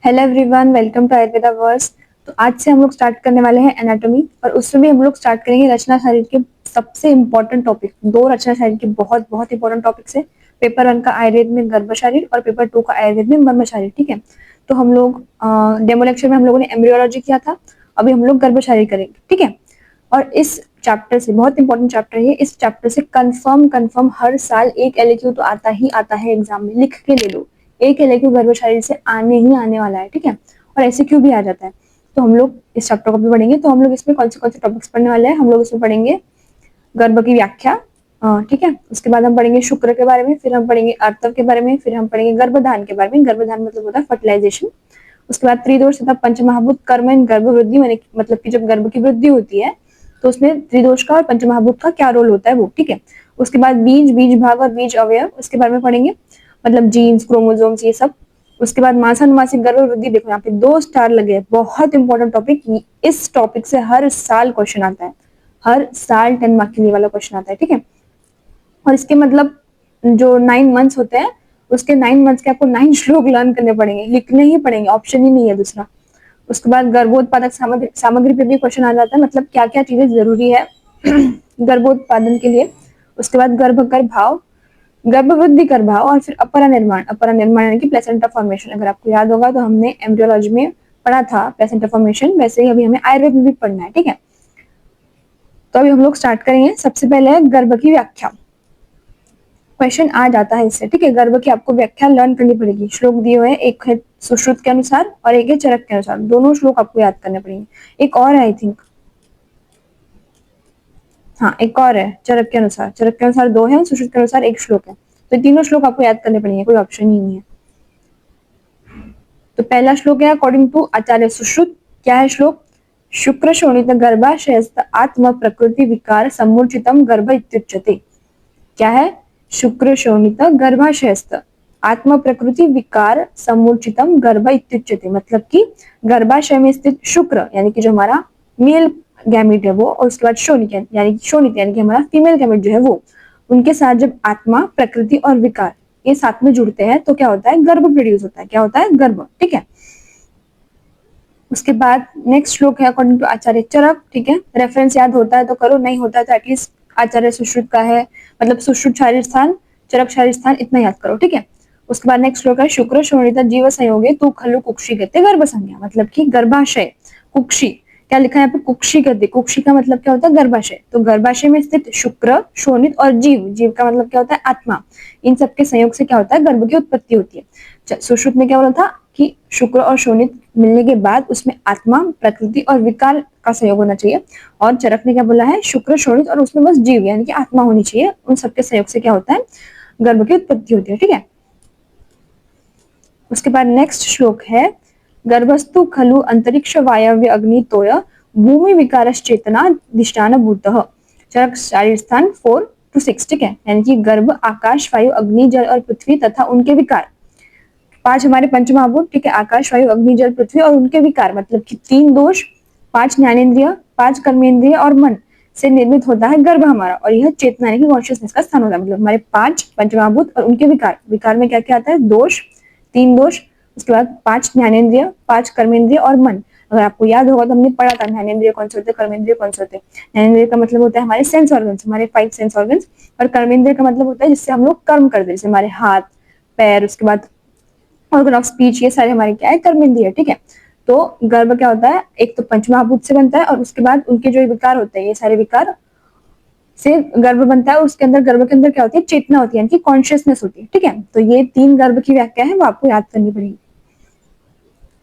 Hello everyone, welcome to Ayurveda verse. तो आज से हम लोग स्टार्ट करने वाले हैं एनाटॉमी, और उसमें भी हम लोग स्टार्ट करेंगे रचना शरीर के सबसे इम्पोर्टेंट टॉपिक। दो रचना शरीर के बहुत बहुत इंपॉर्टेंट टॉपिक्स है। पेपर 1 का आयुर्वेद में गर्भ शरीर और पेपर 2 का आयुर्वेद में मर्म शरीर। ठीक है, तो हम लोग डेमो लेक्चर में हम लोगों ने एम्ब्रियोलॉजी किया था, अभी हम लोग गर्भ शरीर करेंगे। ठीक है, और इस चैप्टर से बहुत इंपॉर्टेंट चैप्टर है, इस चैप्टर से कंफर्म हर साल एक एलएक्यू तो आता ही आता है एग्जाम में, लिख के ले लो। एक एलएक्यू गर्भ शरीर से आने ही आने वाला है। ठीक है, और ऐसे क्यों भी आ जाता है। तो हम लोग इस चैप्टर को भी पढ़ेंगे। तो हम लोग इसमें कौन से टॉपिक्स पढ़ने वाले हैं, हम लोग इसमें पढ़ेंगे गर्भ की व्याख्या। ठीक है, उसके बाद हम पढ़ेंगे शुक्र के बारे में, फिर हम पढ़ेंगे आर्तव के बारे में, फिर हम पढ़ेंगे गर्भधान के बारे में। गर्भधान मतलब होता है फर्टिलाइजेशन। उसके बाद त्रिदोष तथा पंचमहाभूत कर्म इन गर्भ वृद्धि, मतलब कि जब गर्भ की वृद्धि होती है तो उसमें त्रिदोष का और पंचमहाभूत का क्या रोल होता है वो। ठीक है, उसके बाद बीज भाग और बीज अवयव, उसके बारे में पढ़ेंगे, मतलब जीन्स, क्रोमोसोम्स, ये सब। उसके बाद मासानुमासिक गर्भ वृद्धि, देखो यहाँ पे 2 स्टार लगे हैं, बहुत इंपॉर्टेंट टॉपिक। इस टॉपिक से हर साल क्वेश्चन आता है, हर साल 10 मार्क के लिए वाला क्वेश्चन आता है। ठीक है, और इसके मतलब जो 9 मंथ्स होते हैं, उसके 9 मंथ्स के आपको 9 श्लोक लर्न करने पड़ेंगे, लिखने ही पड़ेंगे, ऑप्शन ही नहीं है दूसरा। उसके बाद गर्भोत्पादक सामग्री पे भी क्वेश्चन आ जाता है, मतलब क्या क्या चीजें जरूरी है गर्भोत्पादन के लिए। उसके बाद गर्भ कर भाव, गर्भवृद्धि कर भाव, और फिर अपरा निर्माण। अपरा निर्माण यानी कि प्लेसेंटा फॉर्मेशन। अगर आपको याद होगा तो हमने एम्ब्रियोलॉजी में पढ़ा था प्लेसेंटा फॉर्मेशन, वैसे ही अभी हमें आयुर्वेद में भी पढ़ना है। ठीक है, तो अभी हम लोग स्टार्ट करेंगे। सबसे पहले है गर्भ की व्याख्या। क्वेश्चन आ जाता है इससे। ठीक है, गर्भ की आपको व्याख्या लर्न करनी पड़ेगी। श्लोक दिए हुए हैं, एक है सुश्रुत के अनुसार और एक है चरक के अनुसार। दोनों श्लोक आपको याद करने पड़ेंगे। एक और है आई थिंक, हाँ एक और है चरक के अनुसार। चरक के अनुसार 2 है, सुश्रुत के अनुसार 1 श्लोक है। तो तीनों श्लोक आपको याद करने पड़ेंगे, कोई ऑप्शन ही नहीं है। तो पहला श्लोक है अकॉर्डिंग टू आचार्य सुश्रुत। क्या है श्लोक? शुक्र शोणित गर्भाशयस्थ आत्म प्रकृति विकार समुचितम गर्भ इत्युच्यते। क्या है? शुक्र शोणित गर्भाशयस्थ आत्म प्रकृति विकार समुचितम गर्भ इत्युच्यते, मतलब कि गर्भाशय में स्थित शुक्र यानी कि जो हमारा मेल गैमिट है वो, और उसके बाद शोणित यानी कि हमारा फीमेल गैमिट जो है वो, उनके साथ जब आत्मा, प्रकृति और विकार ये साथ में जुड़ते हैं तो क्या होता है? गर्भ प्रोड्यूस होता है। क्या होता है? गर्भ। ठीक है, उसके बाद नेक्स्ट श्लोक है अकॉर्डिंग टू आचार्य चरक। ठीक है, रेफरेंस याद होता है तो करो, नहीं होता है तो एटलीस्ट आचार्य सुश्रुत का है, मतलब सुश्रुत शारीर स्थान, चरक शारीर स्थान, इतना याद करो। ठीक है, उसके बाद नेक्स्ट श्लोक है शुक्र शोणित जीव संयोगे तू खलु कुक्षी कहते गर्भ संज्ञा, मतलब कि गर्भाशय कुक्षी। क्या लिखा है यहाँ पे? कुक्षी कहते। कुक्षी का मतलब क्या होता है? गर्भाशय। तो गर्भाशय में स्थित शुक्र, शोणित और जीव, जीव का मतलब क्या होता है? आत्मा। इन सबके संयोग से क्या होता है? गर्भ की उत्पत्ति होती है। सुश्रुत में क्या बोला था कि शुक्र और शोणित मिलने के बाद उसमें आत्मा, प्रकृति और विकार का सहयोग होना चाहिए। और चरक ने क्या बोला है? शुक्र, शोणित और उसमें बस जीव यानी कि आत्मा होनी चाहिए। उन सबके सहयोग से क्या होता है? गर्भ की उत्पत्ति होती है। ठीक है, उसके बाद नेक्स्ट श्लोक है गर्भस्तु खलु अंतरिक्ष वायव्य अग्नि तोय भूमि विकारस चेतना दिष्टान भूतः। चरक शारीर स्थान 4 to 6। ठीक है, यानी कि गर्भ, आकाश, वायु, अग्नि, जल और पृथ्वी तथा उनके विकार। 5 हमारे पंचमहाभूत। ठीक है, आकाश, वायु, अग्नि, जल, पृथ्वी और उनके विकार, मतलब कि 3 दोष, 5 ज्ञानेन्द्रिय, 5 कर्मेंद्रिय और मन से निर्मित होता है गर्भ हमारा। और यह चेतना यानी कि कॉन्शियसनेस का स्थान होता है। मतलब हमारे 5 पंचमहाभूत और उनके विकार। विकार में क्या क्या आता है? दोष, 3 दोष, उसके बाद 5 ज्ञानेन्द्रिय, 5 कर्मेंद्रिय और मन। अगर आपको याद होगा तो हमने पढ़ा था ज्ञानेन्द्रिय कौन से होते हैं, कर्मेंद्रिय कौन से होते हैं। ज्ञानेन्द्रिय का मतलब होता है हमारे सेंस ऑर्गन्स, हमारे 5 सेंस ऑर्गन्स। और कर्मेंद्रिय का मतलब होता है जिससे हम लोग कर्म करते हैं, जैसे हमारे हाथ, पैर, उसके बाद ऑर्गन ऑफ स्पीच, ये सारे हमारे क्या है? कर्मेंद्रिय। ठीक है, तो गर्भ क्या होता है? एक तो पंचमहाभूत से बनता है, और उसके बाद उनके जो विकार होते हैं, ये सारे विकार से गर्भ बनता है। उसके अंदर, गर्भ के अंदर क्या होती है? चेतना होती है, यानी कि कॉन्शियसनेस होती है। ठीक है, तो ये 3 गर्भ की व्याख्या है, वो आपको याद करनी पड़ेगी।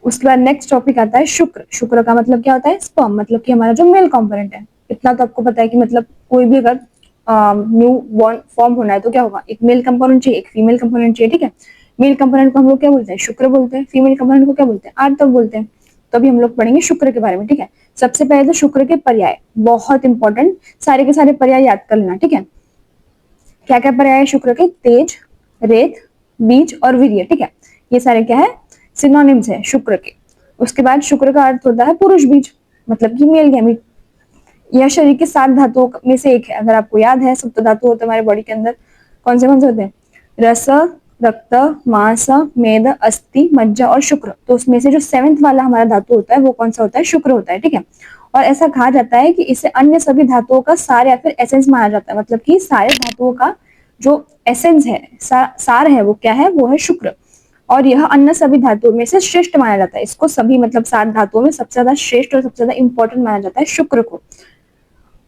उसके बाद नेक्स्ट टॉपिक आता है शुक्र। शुक्र का मतलब क्या होता है? स्पर्म, मतलब कि हमारा जो मेल कॉम्पोनेंट है। इतना तो आपको पता है कि मतलब कोई भी अगर न्यू बॉर्न फॉर्म होना है तो क्या होगा? एक मेल कंपोनेंट चाहिए, एक फीमेल कंपोनेंट चाहिए। ठीक है, मेल कंपोनेंट को हम लोग क्या बोलते हैं? शुक्र बोलते हैं। फीमेल कंपोनेंट को क्या बोलते हैं? आर्तव बोलते हैं। तो अभी हम लोग पढ़ेंगे शुक्र के बारे में। ठीक है, सबसे पहले तो शुक्र के पर्याय, बहुत इंपॉर्टेंट, सारे के सारे पर्याय याद कर लेना। ठीक है, क्या क्या पर्याय है शुक्र के? तेज, रेत, बीज और वीर्य। ठीक है, ये सारे क्या है? सिनोनिम्स है शुक्र के। उसके बाद शुक्र का अर्थ होता है पुरुष बीज, मतलब कि मेल गैमिट। यह शरीर के 7 धातुओं में से एक है। अगर आपको याद है, सप्त धातु होते हैं हमारे बॉडी के अंदर। कौन से होते हैं? रस, रक्त, मांस, मेद, अस्थि, मज्जा और शुक्र। तो उसमें से जो 7th वाला हमारा धातु होता है वो कौन सा होता है? शुक्र होता है, ठीक है। और ऐसा कहा जाता है कि इसे अन्य सभी धातुओं का सार या फिर एसेंस माना जाता है, मतलब कि सारे धातुओं का जो एसेंस है, सार है, वो क्या है? वो है शुक्र। और यह अन्य सभी धातुओं में से श्रेष्ठ माना जाता है। इसको सभी मतलब 7 धातुओं में सबसे ज्यादा श्रेष्ठ और सबसे ज्यादा इंपॉर्टेंट माना जाता है शुक्र को।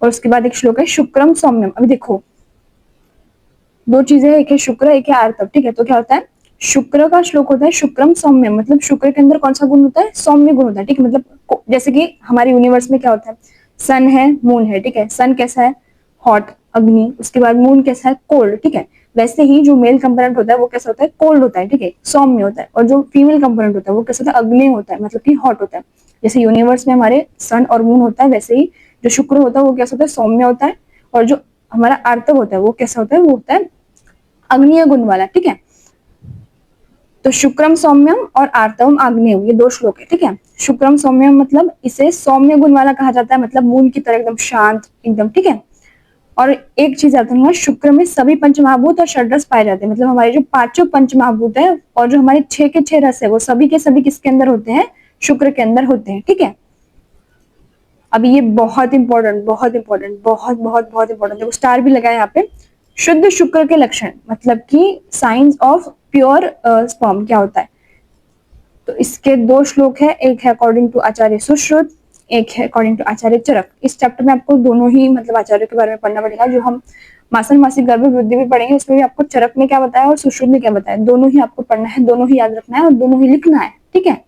और उसके बाद एक श्लोक है शुक्रम सौम्यम। अभी देखो, दो चीजें, एक है शुक्र, एक है आर्तव, ठीक है। तो क्या होता है? शुक्र का श्लोक होता है शुक्रम सौम्यम, मतलब शुक्र के अंदर कौन सा गुण होता है? सौम्य गुण होता है, ठीक है। मतलब जैसे कि हमारे यूनिवर्स में क्या होता है? सन है, मून है, ठीक है। सन कैसा है? हॉट, अग्नि। उसके बाद मून कैसा है? कोल्ड, ठीक है। वैसे ही जो मेल कंपोनेंट होता है वो कैसा होता है? कोल्ड होता है, ठीक है, सौम्य होता है। और जो फीमेल कंपोनेंट होता है वो कैसा होता है? अग्नि होता है, मतलब कि हॉट होता है। जैसे यूनिवर्स में हमारे सन और मून होता है, वैसे ही जो शुक्र होता है वो कैसा होता है? सौम्य होता है। और जो हमारा आर्तव होता है वो कैसा होता है? वो होता है अग्निय गुण वाला, ठीक है। तो शुक्रम सौम्यम और आर्तवम आग्नेयम, ये दो श्लोक है, ठीक है। शुक्रम सौम्यम मतलब इसे सौम्य गुण वाला कहा जाता है, मतलब मून की तरह एकदम शांत एकदम, ठीक है। और एक चीज आता है, शुक्र में सभी पंचमहाभूत और षड्रस पाए जाते हैं, मतलब हमारे जो पांचों पंचमहाभूत है और जो हमारे 6 के 6 रस है वो सभी के सभी किसके अंदर होते हैं? शुक्र के अंदर होते हैं, ठीक है। अब ये बहुत इंपॉर्टेंट, बहुत इंपॉर्टेंट, बहुत बहुत बहुत इंपॉर्टेंट, देखो स्टार भी लगा है यहाँ पे। शुद्ध शुक्र के लक्षण, मतलब कि साइंस ऑफ प्योर स्पर्म क्या होता है? तो इसके दो श्लोक है, एक है अकॉर्डिंग टू आचार्य सुश्रुत, एक है अकॉर्डिंग टू आचार्य चरक। इस चैप्टर में आपको दोनों ही मतलब आचार्यों के बारे में पढ़ना पड़ेगा। जो हम मासन मासिक गर्भ वृद्धि भी पढ़ेंगे उसमें भी आपको चरक ने क्या बताया और सुश्रुत ने क्या बताया, दोनों ही आपको पढ़ना है, दोनों ही याद रखना है और दोनों ही लिखना है, ठीक है।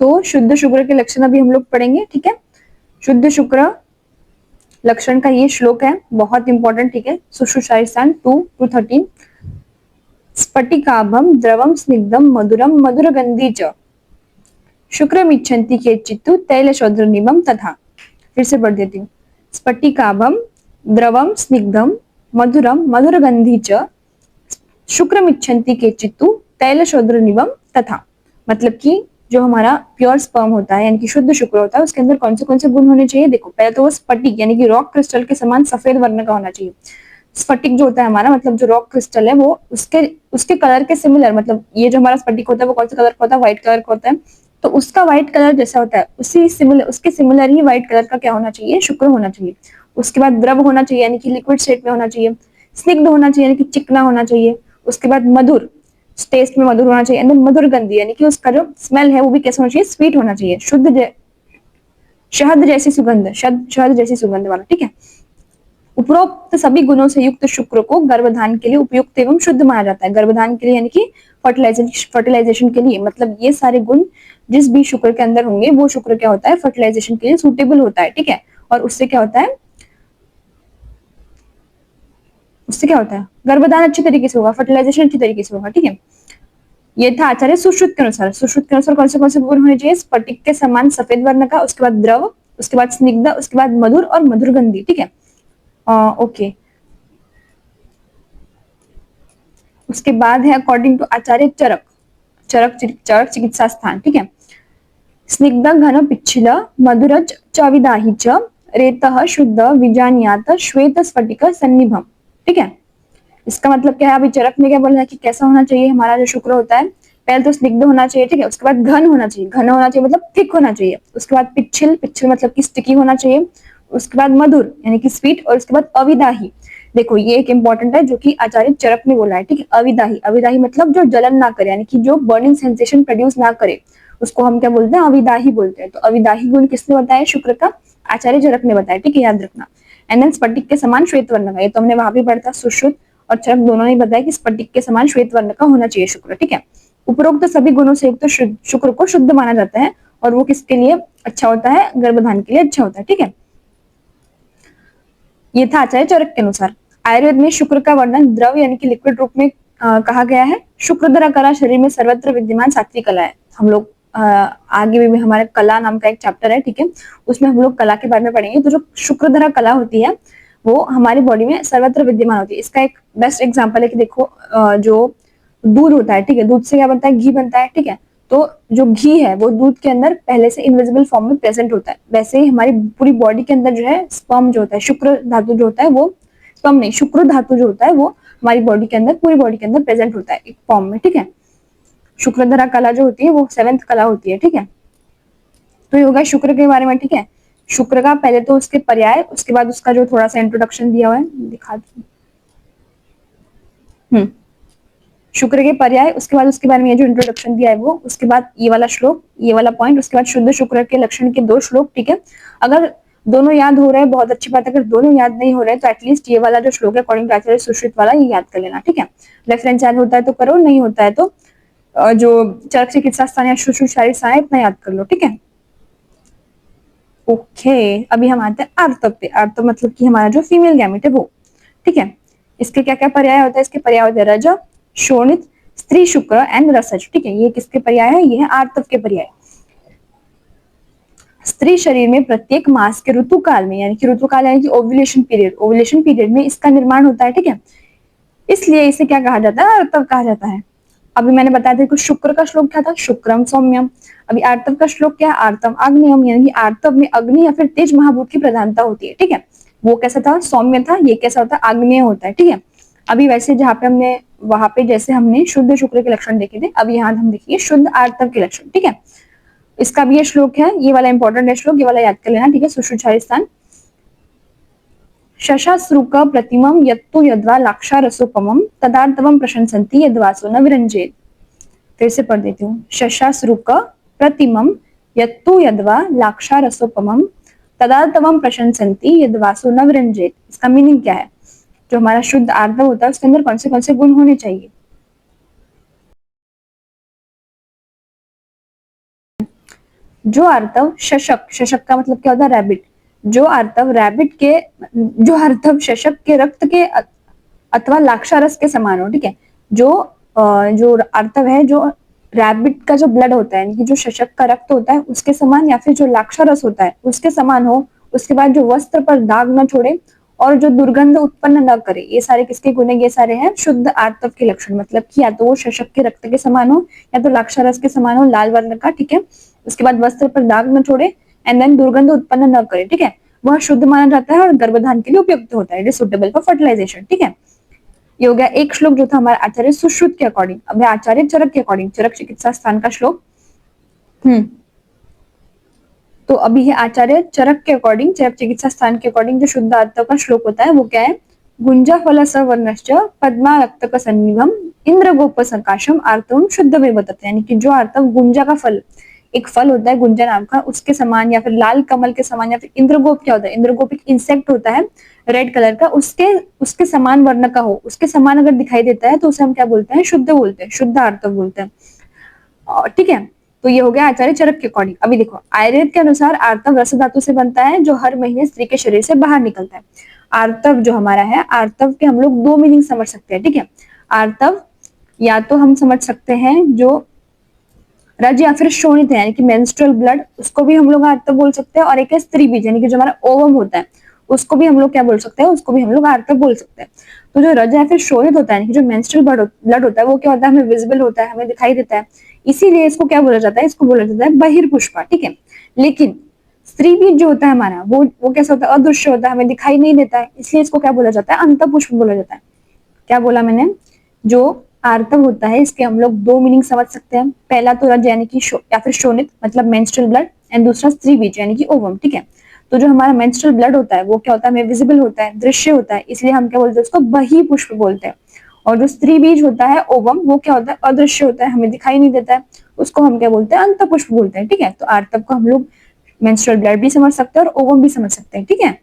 तो शुद्ध शुक्र के लक्षण अभी हम लोग पढ़ेंगे, ठीक है। शुद्ध शुक्र लक्षण का ये श्लोक है, बहुत इंपॉर्टेंट, ठीक है। सुश्रुतास्थान 2:13 स्फटिकाभम द्रवम स्निग्धम मधुरम मधुरगंधी च शुक्रमिच्छन्ति केचित्तु तैलशोधनिभम तथा। फिर से पढ़ देती हूँ। स्फटिकाभम द्रवम स्निग्धम मधुरम मधुरगंधी च शुक्रमिच्छन्ति केचित्तु तैलशोधनिभम तथा। मतलब कि जो हमारा प्योर स्पर्म होता है यानी कि शुद्ध शुक्र होता है उसके अंदर कौन से गुण होने चाहिए? देखो, पहले तो वो स्फटिक यानी कि रॉक क्रिस्टल के समान सफेद वर्ण का होना चाहिए। स्फटिक जो होता है हमारा, मतलब जो रॉक क्रिस्टल है वो उसके कलर के सिमिलर, मतलब ये जो हमारा स्फटिक होता है वो कौन सा कलर का होता है? व्हाइट कलर का होता है। तो उसका व्हाइट कलर जैसा होता है उसके सिमिलर ही व्हाइट कलर का क्या होना चाहिए? शुक्र होना चाहिए। उसके बाद द्रव होना चाहिए यानी कि लिक्विड स्टेट में होना चाहिए। स्निग्ध होना चाहिए यानी कि चिकना होना चाहिए। उसके बाद मधुर, टेस्ट में मधुर होना चाहिए। मधुर गंधी यानी कि उसका जो स्मेल है वो भी कैसा होना चाहिए? स्वीट होना चाहिए। शहद जैसी सुगंध, शहद जैसी सुगंध वाला, ठीक है। उपरोक्त सभी गुणों से युक्त शुक्र को गर्भधान के लिए उपयुक्त एवं शुद्ध माना जाता है। गर्भधान के लिए यानी कि फर्टिलाइजेशन के लिए, मतलब ये सारे गुण जिस भी शुक्र के अंदर होंगे वो शुक्र क्या होता है? फर्टिलाइजेशन के लिए सुटेबल होता है, ठीक है। और उससे क्या होता है? गर्भधान अच्छी तरीके से होगा, फर्टिलाइजेशन अच्छी तरीके से होगा, ठीक है। ये था आचार्य सुश्रुत के अनुसार। सुश्रुत के अनुसार कौन से गुण होने चाहिए? स्फटिक के समान सफेद वर्ण का, उसके बाद द्रव, उसके बाद स्निग्ध, उसके बाद मधुर और मधुरगंधी, ठीक है। ओके, उसके बाद है अकॉर्डिंग टू आचार्य चरक, चरक चिकित्सा स्थान, ठीक है। स्निग्ध घन पिच्छिल मधुरज चविदाही च रेतः शुद्ध विजानियात श्वेत स्फटिक सन्निभम, ठीक है। इसका मतलब क्या है? अभी चरक ने क्या बोला है कि कैसा होना चाहिए हमारा जो शुक्र होता है? पहले तो स्निग्ध होना चाहिए, ठीक है। उसके बाद घन होना चाहिए, घन होना चाहिए मतलब थिक होना चाहिए। उसके बाद पिच्छिल, पिच्छिल मतलब कि स्टिकी होना चाहिए। उसके बाद मधुर यानी कि स्वीट। और उसके बाद अविदाही, देखो ये एक इंपॉर्टेंट है जो कि आचार्य चरक ने बोला है, ठीक है। अविदाही, अविदाही मतलब जो जलन ना करे यानी कि जो बर्निंग सेंसेशन प्रोड्यूस ना करे, उसको हम क्या बोलते हैं? अविदाही बोलते हैं। तो अविदाही गुण किसने बताया शुक्र का? आचार्य चरक ने बताया, ठीक है, याद रखना। एंड देन स्फटिक के समान श्वेत वर्ण का, ये तो हमने वहां भी पढ़ा था। सुश्रुत और चरक दोनों ने बताया कि स्फटिक के समान श्वेत वर्ण का होना चाहिए शुक्र, ठीक है। उपरोक्त सभी गुणों से युक्त शुक्र को शुद्ध माना जाता है और वो किसके लिए अच्छा होता है? गर्भधान के लिए अच्छा होता है, ठीक है। ये था आचार्य चरक के अनुसार। आयुर्वेद में शुक्र का वर्णन द्रव यानी कि लिक्विड रूप में कहा गया है। शुक्र द्वारा कला शरीर में सर्वत्र विद्यमान सात्विक कला है। हम लोग आगे भी हमारे कला नाम का एक चैप्टर है, ठीक है, उसमें हम लोग कला के बारे में पढ़ेंगे। तो जो शुक्रधरा कला होती है वो हमारी बॉडी में सर्वत्र विद्यमान होती है। इसका एक बेस्ट एग्जांपल है कि देखो जो दूध होता है, ठीक है, दूध से क्या बनता है? घी बनता है, ठीक है। तो जो घी है वो दूध के अंदर पहले से इनविजिबल फॉर्म में प्रेजेंट होता है। वैसे ही हमारी पूरी बॉडी के अंदर जो है स्पर्म जो होता है, शुक्र धातु जो होता है वो, स्पर्म नहीं, शुक्र धातु जो होता है वो हमारी बॉडी के अंदर, पूरी बॉडी के अंदर प्रेजेंट होता है एक फॉर्म में, ठीक है। शुक्रधरा कला जो होती है वो 7th कला होती है, ठीक है। तो ये होगा शुक्र के बारे में, ठीक है। शुक्र का पहले तो उसके पर्याय, उसके बाद उसका जो थोड़ा सा इंट्रोडक्शन दिया हुआ है दिखा दूं। शुक्र के पर्याय, उसके बाद उसके बारे में ये जो इंट्रोडक्शन दिया है वो, उसके बाद ये वाला श्लोक, ये वाला पॉइंट, उसके बाद शुद्ध शुक्र के लक्षण के 2 श्लोक, ठीक है। अगर दोनों याद हो रहे हैं बहुत अच्छी बात है, अगर दोनों याद नहीं हो रहे तो एटलीस्ट ये वाला जो श्लोक है अकॉर्डिंग टू आचार्य सुश्रुत वाला, ये याद कर लेना, ठीक है। रेफरेंस याद होता है तो करो, नहीं होता है तो जो चरक चिकित्सा स्थान या सुश्रुत शारीरिक स्थान इतना याद कर लो, ठीक है। ओके, अभी हम आते हैं आर्तव पे। आर्तव मतलब कि हमारा जो फीमेल गैमेट है वो, ठीक है। इसके क्या क्या पर्याय होता है? इसके पर्याय होते हैं रज, शोणित, स्त्री शुक्र एंड रसज, ठीक है। ये किसके पर्याय है? ये है आर्तव के पर्याय। स्त्री शरीर में प्रत्येक मास के ऋतुकाल में, यानी कि ऋतुकाल यानी कि ओव्यूलेशन पीरियड, ओव्यूलेशन पीरियड में इसका निर्माण होता है, ठीक है। इसलिए इसे क्या कहा जाता है? आर्तव कहा जाता है। अभी मैंने बताया था कि शुक्र का श्लोक क्या था? शुक्रम सौम्यम। अभी आर्तव का श्लोक क्या है? आर्तव आग्नेयम, यानी कि आर्तव में अग्नि या फिर तेज महाभूत की प्रधानता होती है, ठीक है। वो कैसा था? सौम्य था। ये कैसा होता है? आग्नेय होता है, ठीक है। अभी वैसे जहाँ पे हमने, वहां पे जैसे हमने शुद्ध शुक्र के लक्षण देखे थे, अब यहाँ हम देखिए शुद्ध आर्तव के लक्षण, ठीक है। इसका भी ये श्लोक है, ये वाला इंपॉर्टेंट है श्लोक, ये वाला याद कर लेना, ठीक है। सुश्रुत स्थान शशासृक प्रतिमं यत्तु यद्वा लाक्षारसोपमं तदार्तवं प्रशंसन्ति यद्वासो न विरंजेत। फिर से पढ़ देती हूँ। शशासृक प्रतिमं यत्तु यद्वा लाक्षारसोपमं तदार्तवं प्रशंसन्ति यद्वासो न विरंजेत। इसका मीनिंग क्या है? जो हमारा शुद्ध आर्तव होता है उसके अंदर कौन से गुण होने चाहिए? जो आर्तव शशक, शशक का मतलब क्या होता है? रैबिट। जो आर्तव रैबिट के, जो आर्तव शशक के रक्त के अथवा लाक्षारस के समान हो, ठीक है। जो आर्तव है जो रैबिट का जो ब्लड होता है, यानी कि जो शशक का रक्त होता है उसके समान, या फिर जो लाक्षारस होता है उसके समान हो, उसके बाद जो वस्त्र पर दाग न छोड़े और जो दुर्गंध उत्पन्न न करे, ये सारे किसके गुण है? ये सारे हैं शुद्ध आर्तव के लक्षण। मतलब कि या तो वो शशक के रक्त के समान हो या तो लाक्षारस के समान हो, लाल वर्ण का, ठीक है। उसके बाद वस्त्र पर दाग न छोड़े एंड देन दुर्गंध उत्पन्न न करे, ठीक है। वह शुद्ध माना जाता है और गर्भधान के लिए उपयुक्त होता है। It is suitable for fertilization, ठीक है। ये हो गया एक श्लोक जो था हमारा आचार्य सुश्रुत के अकॉर्डिंग। अब आचार्य चरक के अकॉर्डिंग, चरक चिकित्सा स्थान का श्लोक। तो अभी है आचार्य चरक के अकॉर्डिंग, चरक चिकित्सा स्थान के अकॉर्डिंग जो शुद्ध आर्तव का श्लोक होता है वो क्या है? गुंजा फल सवर्णश्च पद्मा रक्तक सन्निभम इंद्र गोप सकाशम आर्तवम शुद्ध में बताते, यानी कि जो आर्तव गुंजा का फल, एक फल होता है गुंजा नाम का, उसके समान या फिर लाल कमल के समान, या फिर इंद्रगोप क्या होता है? इंद्रगोप एक इंसेक्ट होता है रेड कलर का, उसके उसके समान वर्ण का हो, उसके समान अगर दिखाई देता है तो उसे हम क्या बोलते हैं? शुद्ध बोलते हैं, शुद्ध आर्तव बोलते हैं, ठीक है। तो ये हो गया आचार्य चरक के अकॉर्डिंग। अभी देखो आयुर्वेद के अनुसार आर्तव रस धातु से बनता है जो हर महीने स्त्री के शरीर से बाहर निकलता है। आर्तव जो हमारा है, आर्तव के हम लोग 2 मीनिंग समझ सकते हैं, ठीक है। आर्तव या तो हम समझ सकते हैं जो रज या फिर शोणित है, यानी कि मेंस्ट्रुअल ब्लड, उसको भी हम लोग आर्तव बोल सकते हैं। और एक है स्त्री बीज, यानी कि जो हमारा ओवम होता है उसको भी हम लोग क्या बोल सकते हैं? उसको भी हम लोग आर्तव बोल सकते हैं। तो जो रज या फिर शोणित होता है, यानी कि जो मेंस्ट्रुअल ब्लड होता है, वो क्या होता है? हमें विजिबल होता है, हमें दिखाई देता है, इसीलिए इसको क्या बोला जाता है? इसको बोला जाता है बहिर्पुष्पा, ठीक है। लेकिन स्त्री बीज जो होता है हमारा, वो कैसा होता है? अदृश्य होता है, हमें दिखाई नहीं देता है, इसलिए इसको क्या बोला जाता है? अंतपुष्प बोला जाता है। क्या बोला मैंने? जो आर्तव होता है इसके हम लोग 2 मीनिंग समझ सकते हैं। पहला तो रज यानी कि या फिर शोणित मतलब मेंस्ट्रुअल ब्लड, एंड दूसरा स्त्री बीज यानी कि ओवम, ठीक है। तो जो हमारा मेंस्ट्रुअल ब्लड होता है वो क्या होता है? हमें विजिबल होता है, दृश्य होता है, इसलिए हम क्या बोलते हैं? उसको बहिपुष्प बोलते हैं। और जो स्त्री बीज होता है ओवम, वो क्या होता है? अदृश्य होता है, हमें दिखाई नहीं देता है, उसको हम क्या बोलते हैं? अंतपुष्प बोलते हैं, ठीक है। तो आर्तव को हम लोग मेंस्ट्रुअल ब्लड भी समझ सकते हैं और ओवम भी समझ सकते हैं, ठीक है।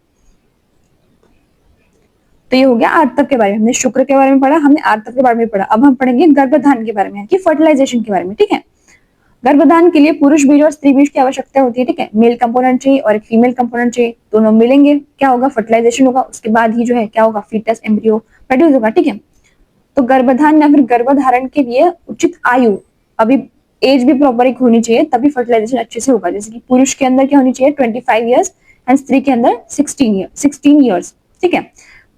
तो ये हो गया आर्तव के बारे में। हमने शुक्र के बारे में पढ़ा, हमने आर्तव के बारे में पढ़ा। अब हम पढ़ेंगे गर्भधान के बारे में, कि फर्टिलाइजेशन के बारे में, ठीक है। गर्भधान के लिए पुरुष बीज और स्त्री बीज की आवश्यकता होती है, ठीक है। मेल कंपोनेंट चाहिए और एक फीमेल कंपोनेंट चाहिए, दोनों मिलेंगे क्या होगा? फर्टिलाइजेशन होगा, उसके बाद ही जो है क्या होगा? फीटस एम्ब्रियो प्रोड्यूस होगा, ठीक है। तो गर्भधान या फिर गर्भधारण के लिए उचित आयु, अभी एज भी प्रॉपर एक होनी चाहिए, तभी फर्टिलाइजेशन अच्छे से होगा। जैसे कि पुरुष के अंदर क्या होनी चाहिए? 25 ईयर्स एंड स्त्री के अंदर 16 ईयर्स, ठीक है।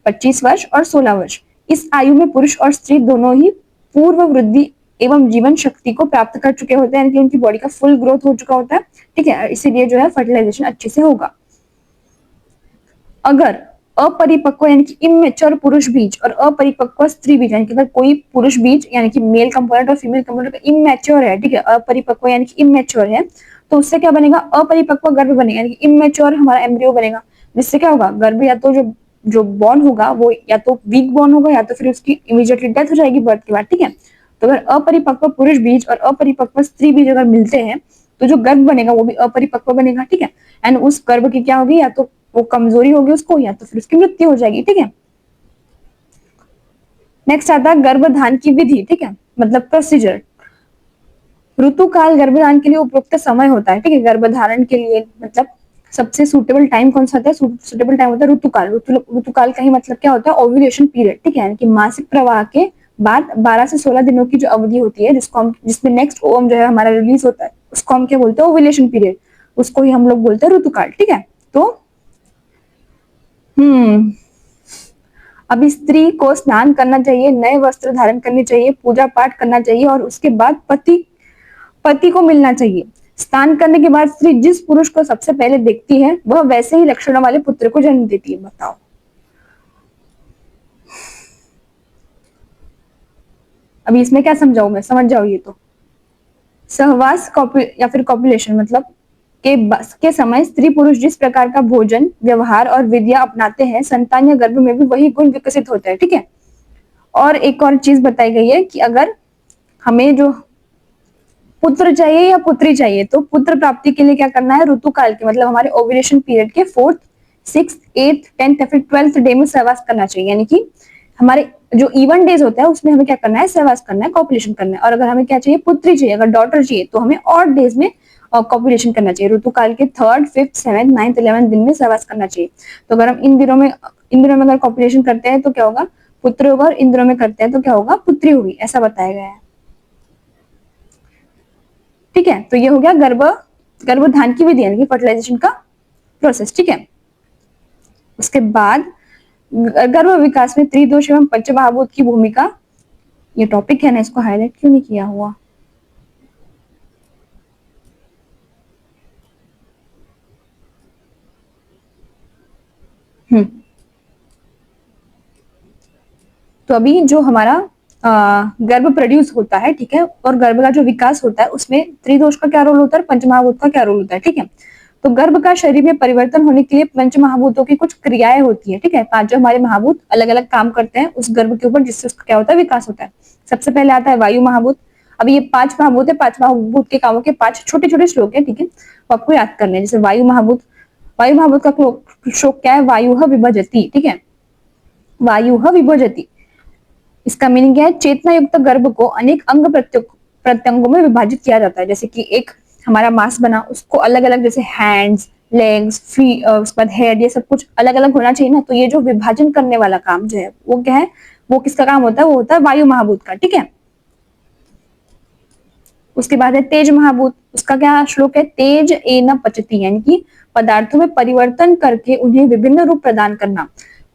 25 वर्ष और 16 वर्ष, इस आयु में पुरुष और स्त्री दोनों ही पूर्व वृद्धि एवं जीवन शक्ति को प्राप्त कर चुके होते हैं, यानी कि उनकी बॉडी का फुल ग्रोथ हो चुका होता है, ठीक है। इसीलिए जो है फर्टिलाइजेशन अच्छे से होगा। अगर अपरिपक्व यानी कि इमेच्योर पुरुष बीज और अपरिपक्व स्त्री बीज, यानी कि अगर कोई पुरुष बीज यानी कि मेल कंपोनेंट और फीमेल कंपोनेंट इमेच्योर है, ठीक है, अपरिपक्व यानी कि इमेच्योर है, तो उससे क्या बनेगा, अपरिपक्व गर्भ बनेगा, यानी कि इमेच्योर हमारा एम्ब्रियो बनेगा, जिससे क्या होगा, गर्भ या तो जो जो बॉर्न होगा वो या तो वीक बॉर्न होगा या तो फिर उसकी इमीडिएटली डेथ हो जाएगी बर्थ के बाद, ठीक है। तो अगर अपरिपक्व पुरुष बीज और अपरिपक्व स्त्री बीज अगर मिलते हैं तो जो गर्भ बनेगा वो भी अपरिपक्व बनेगा, ठीक है। एंड उस गर्भ की क्या होगी, या तो वो कमजोरी होगी उसको या तो फिर उसकी मृत्यु हो जाएगी, ठीक है। नेक्स्ट आता है गर्भधान की विधि, ठीक है, मतलब प्रोसीजर। ऋतुकाल गर्भधान के लिए उपयुक्त समय होता है, ठीक है, गर्भधारण के लिए मतलब सबसे सुटेबल टाइम कौन सा होता है, सुटेबल टाइम होता है ऋतुकाल। ऋतुकाल का ही मतलब क्या होता है, ओव्यूलेशन पीरियड, ठीक है, यानी कि मासिक प्रवाह के बाद 12 से 16 दिनों की जो अवधि होती है जिसको हम जिसमें नेक्स्ट ओवम जो है हमारा रिलीज होता है उसको हम क्या बोलते हैं, ओव्यूलेशन पीरियड, उसको ही हम लोग बोलते हैं ऋतुकाल, ठीक है। तो अभी स्त्री को स्नान करना चाहिए, नए वस्त्र धारण करने चाहिए, पूजा पाठ करना चाहिए और उसके बाद पति पति को मिलना चाहिए। स्नान करने के बाद स्त्री जिस पुरुष को सबसे पहले देखती है वह वैसे ही लक्षणों वाले पुत्र को जन्म देती है। बताओ, अभी इसमें क्या समझाऊं मैं, समझ जाओ ये तो। सहवास या फिर कॉपुलेशन मतलब के समय स्त्री पुरुष जिस प्रकार का भोजन व्यवहार और विधियां अपनाते हैं, संतान या गर्भ में भी वही गुण विकसित होता है, ठीक है। और एक और चीज बताई गई है कि अगर हमें जो पुत्र चाहिए या पुत्री चाहिए तो पुत्र प्राप्ति के लिए क्या करना है, ऋतुकाल के मतलब हमारे ओव्यूलेशन पीरियड के 4th 6th 8th 10th या फिर 12th डे में सहवास करना चाहिए, यानी कि हमारे जो इवन डेज होता है उसमें हमें क्या करना है, सहवास करना है, कॉपुलेशन करना है। और अगर हमें क्या चाहिए, पुत्री चाहिए, अगर डॉटर चाहिए तो हमें ऑड डेज में कॉपुलेशन करना चाहिए, ऋतुकाल के 3rd 5th 7th 9th 11th दिन में सहवास करना चाहिए। तो अगर हम इन दिनों में अगर कॉपुलेशन करते हैं तो क्या होगा, पुत्र होगा, और इन दिनों में करते हैं तो क्या होगा, पुत्री होगी, ऐसा बताया गया है, ठीक है। तो ये हो गया गर्भधान की विधि यानी कि फर्टिलाइजेशन का प्रोसेस, ठीक है। उसके बाद गर्भ विकास में त्रिदोष एवं पंचमहाभूत की भूमिका, ये टॉपिक है ना, इसको हाईलाइट क्यों नहीं किया हुआ। तो अभी जो हमारा गर्भ प्रोड्यूस होता है, ठीक है, और गर्भ का जो विकास होता है उसमें त्रिदोष का क्या रोल होता है, पंचमहाभूत का क्या रोल होता है, ठीक है। तो गर्भ का शरीर में परिवर्तन होने के लिए पंचमहाभूतों की कुछ क्रियाएं होती है, ठीक है, पांचों हमारे महाभूत अलग अलग काम करते हैं उस गर्भ के ऊपर, जिससे उसका क्या होता है, विकास होता है। सबसे पहले आता है वायु महाभूत। अभी ये 5 महाभूत है, 5 महाभूत के कामों के 5 छोटे छोटे श्लोक है, ठीक है, वो आपको याद करने हैं। जैसे वायु महाभूत का श्लोक क्या है, वायु विभजति, ठीक है, वायु विभजति, इसका मीनिंग क्या है, चेतना युक्त गर्भ को अनेक अंग प्रत्यंगों में विभाजित किया जाता है। जैसे कि एक हमारा मांस बना, उसको अलग अलग, जैसे हैंड्स, लेग्स, फीट, उसके बाद हेड, ये सब कुछ अलग अलग होना चाहिए ना। तो ये जो विभाजन करने वाला काम जो है वो क्या है, वो किसका काम होता है, वो होता है वायु महाभूत का, ठीक है। उसके बाद है तेज महाभूत। उसका क्या श्लोक है, तेज एन पचती, यानी कि पदार्थों में परिवर्तन करके उन्हें विभिन्न रूप प्रदान करना,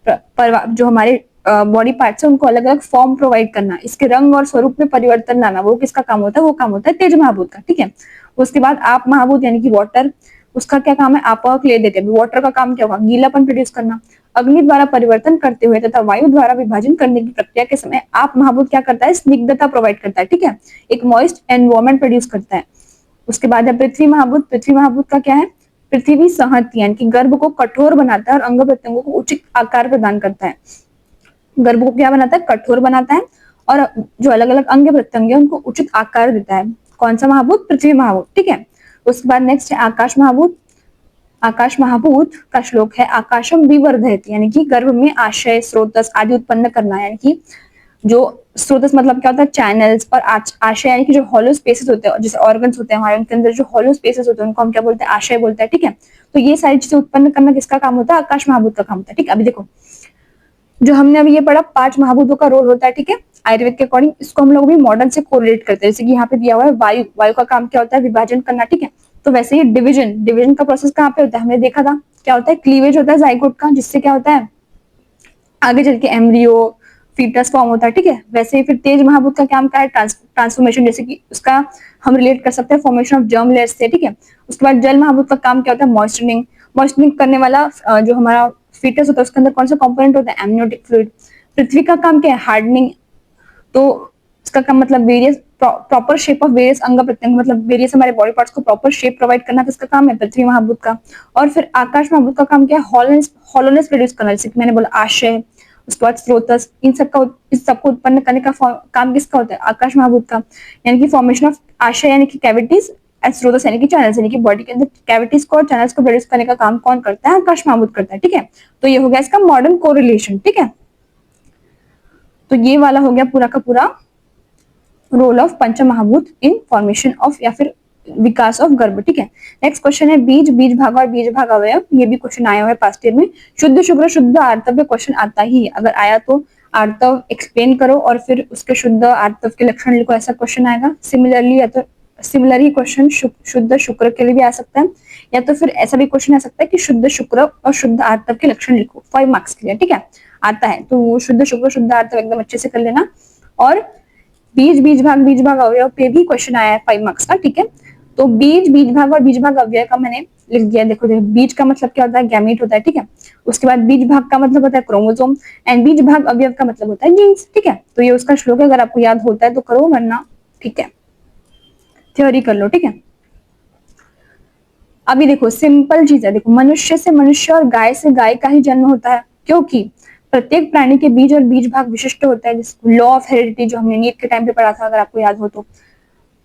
जो हमारे बॉडी पार्ट्स है उनको अलग अलग फॉर्म प्रोवाइड करना, इसके रंग और स्वरूप में परिवर्तन लाना, वो किसका काम होता है, वो काम होता है तेज महाभूत का, ठीक है। उसके बाद आप महाभूत यानी कि वाटर, उसका क्या काम है, आपाक ले देते हैं। वाटर का काम क्या होगा, गीलापन प्रोड्यूस करना। अग्नि द्वारा परिवर्तन करते हुए तथा वायु द्वारा विभाजन करने की प्रक्रिया के समय आप महाभूत क्या करता है, स्निग्धता प्रोवाइड करता है, ठीक है, एक मॉइस्ट एनवायरमेंट प्रोड्यूस करता है। उसके बाद है पृथ्वी महाभूत। पृथ्वी महाभूत का क्या है, पृथ्वी सहती यानी कि गर्भ को कठोर बनाता है और अंग प्रत्यंगों को उचित आकार प्रदान करता है। गर्भ को क्या बनाता है, कठोर बनाता है, और जो अलग अलग अंग प्रत्यंग है उनको उचित आकार देता है। कौन सा महाभूत, पृथ्वी महाभूत, ठीक है। उसके बाद नेक्स्ट है आकाश महाभूत। आकाश महाभूत का श्लोक है आकाशम विवर्धयति, यानी कि गर्भ में आशय स्रोतस आदि उत्पन्न करना, यानी कि जो स्रोतस मतलब क्या होता है, चैनल्स, और आशय यानी कि जो हॉलो स्पेसेस होते हैं, जैसे ऑर्गन्स होते हैं हमारे, उनके अंदर जो हॉलो स्पेसेस होते हैं उनको हम क्या बोलते हैं, आशय बोलते हैं, ठीक है। तो ये सारी चीजें उत्पन्न करना किसका काम होता है, आकाश महाभूत का काम होता है, ठीक है। अभी देखो जो हमने अभी ये पढ़ा 5 महाभूतों का रोल होता है, ठीक है, आयुर्वेद के अकॉर्डिंग। इसको हम लोग भी मॉडर्न से कोरिलेट करते हैं, जैसे कि यहाँ पे दिया हुआ है वायु, वायु का काम क्या होता है, विभाजन करना, ठीक है। तो वैसे ही डिवीजन का प्रोसेस कहाँ पे होता है, हमने देखा था क्या होता है, क्लीवेज होता है जाइगोट का, जिससे क्या होता है आगे चल के एम्ब्रियो फीटस फॉर्म होता है, ठीक है। वैसे ही फिर तेज महाभूत का काम क्या है, ट्रांसफॉर्मेशन, जैसे कि उसका हम रिलेट कर सकते हैं फॉर्मेशन ऑफ जर्म लेयर्स से, ठीक है। उसके बाद जल महाभूत का काम क्या होता है, मॉइस्चरिंग करने वाला जो हमारा फीटस होता है उसके अंदर कौन सा कंपोनेंट होता है, एमनियोटिक फ्लूइड। पृथ्वी का काम क्या है, हार्डनिंग, तो इसका काम मतलब various proper shape of various अंग प्रत्यंग, मतलब वेरियस हमारे बॉडी पार्ट्स को प्रॉपर शेप प्रोवाइड करना, तो इसका काम है पृथ्वी महाभूत का। और फिर आकाश महाभूत का काम क्या है, हॉलोनेस प्रोड्यूस करना, जैसे कि मैंने बोला आशय, उसके बाद स्रोतस, इस सबको उत्पन्न करने का काम किसका होता है, आकाश महाभूत का। यानी कि फॉर्मेशन ऑफ आशय यानी कि कैविटीज, स्रोतस यानी कि चैनल्स, यानी कि बॉडी के अंदर कैविटीज को और चैनल्स को प्रोड्यूस करने का काम कौन करता है, आकाश महाभूत करता है। ठीक है, तो ये हो गया इसका मॉडर्न कोरिलेशन। ठीक है, तो ये वाला हो गया पूरा का पूरा रोल ऑफ पंचमहाभूत इन फॉर्मेशन ऑफ या फिर विकास ऑफ गर्भ। ठीक है, नेक्स्ट क्वेश्चन है बीज, बीज भाग और बीज भाग अवयव। ये भी क्वेश्चन आया हुआ है पास्ट ईयर में। शुद्ध शुक्र शुद्ध आर्तव क्वेश्चन आता ही है, अगर आया तो आर्तव एक्सप्लेन करो और फिर उसके शुद्ध आर्तव के लक्षण लिखो, ऐसा क्वेश्चन आएगा। सिमिलरली या तो सिमिलरली क्वेश्चन शुद्ध शुक्र के लिए भी आ सकता है, या तो फिर ऐसा भी क्वेश्चन आ सकता है कि शुद्ध शुक्र और शुद्ध आर्तव के लक्षण लिखो, 5 मार्क्स के लिए। ठीक है, आता है तो वो शुद्ध शुक्र शुद्ध आर्तव एकदम अच्छे से कर लेना। और बीज, बीज भाग अवयव पे भी क्वेश्चन आया है 5 मार्क्स का। ठीक है, तो बीज, बीज भाग और बीज भाग अवयव का मैंने लिख दिया। देखो बीज का मतलब क्या होता है, गैमीट होता है। ठीक है, उसके बाद बीज भाग का मतलब होता है क्रोमोसोम, एंड बीज भाग अवयव का मतलब होता है जीन्स। ठीक है, तो ये उसका श्लोक है, अगर आपको याद होता है तो करो, वरना ठीक है थ्योरी कर लो। ठीक है, अभी देखो सिंपल चीज है, देखो मनुष्य से मनुष्य और गाय से गाय का ही जन्म होता है, क्योंकि प्रत्येक प्राणी के बीज और बीज भाग विशिष्ट होता है, जिसको लॉ ऑफ हेरिडिटी जो हमने नीट के टाइम पे पढ़ा था, अगर आपको याद हो तो।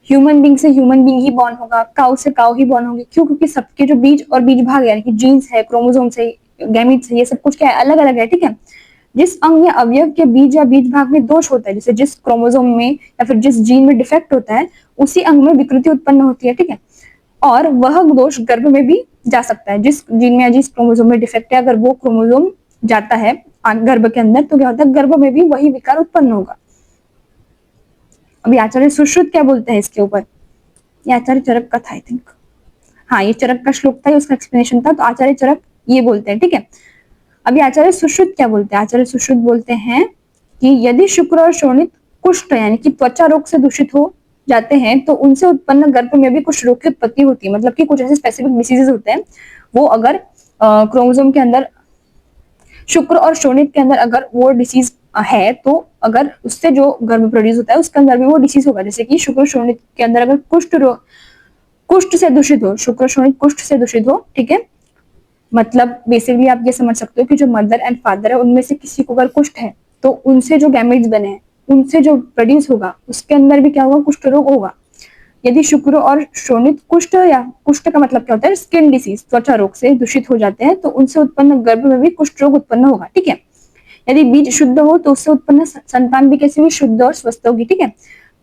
ह्यूमन बींग से ह्यूमन बींग ही बॉर्न होगा, काउ से काउ ही बॉर्न होगी। क्यों? क्योंकि सबके जो बीज और बीज भाग यानी कि जीन्स है, क्रोमोसोम से, गैमीट से, ये सब कुछ क्या है, अलग अलग है। ठीक है, जिस अंग या अवयव के बीज या बीज भाग में दोष होता है, जैसे जिस क्रोमोसोम में या फिर जिस जीन में डिफेक्ट होता है, उसी अंग में विकृति उत्पन्न होती है। ठीक है, और वह दोष गर्भ में भी जा सकता है। जिस जीन में या जिस क्रोमोसोम में डिफेक्ट है, अगर वो क्रोमोसोम जाता है गर्भ के अंदर, तो क्या होता है, गर्भ में भी वही विकार उत्पन्न होगा। अभी आचार्य सुश्रुत क्या बोलते हैं इसके ऊपर, ये आचार्य चरक का था आई थिंक, हाँ ये चरक का श्लोक था, उसका एक्सप्लेनेशन था, तो आचार्य चरक ये बोलते हैं। ठीक है, अभी आचार्य सुश्रुत क्या बोलते हैं, आचार्य सुश्रुत बोलते हैं कि यदि शुक्र और शोणित कुष्ठ यानी कि त्वचा रोग से दूषित हो जाते हैं, तो उनसे उत्पन्न गर्भ में भी कुछ रोग की उत्पत्ति होती है। मतलब कि कुछ ऐसे स्पेसिफिक डिसीजेस होते हैं, वो अगर क्रोमोसोम के अंदर, शुक्र और शोणित के अंदर अगर वो डिसीज है, तो अगर उससे जो गर्भ प्रोड्यूस होता है उसके अंदर भी वो डिसीज होगा। जैसे कि शुक्र शोणित के अंदर अगर कुष्ठ से दूषित हो, शुक्र शोणित कुष्ठ से दूषित हो, ठीक है, मतलब बेसिकली आप ये समझ सकते हो कि जो मदर एंड फादर है उनमें से किसी को अगर कुष्ठ है, तो उनसे जो गैमेट्स बने हैं, उनसे जो प्रोड्यूस होगा, उसके अंदर भी क्या होगा, कुष्ठ रोग होगा। यदि शुक्र और शोणित कुष्ठ, या कुष्ठ का मतलब क्या होता है, स्किन डिसीज, त्वचा रोग से दूषित हो जाते हैं, तो उनसे उत्पन्न गर्भ में भी कुष्ठ रोग उत्पन्न होगा। ठीक है, यदि बीज शुद्ध हो तो उससे उत्पन्न संतान भी कैसे भी शुद्ध और स्वस्थ होगी। ठीक है,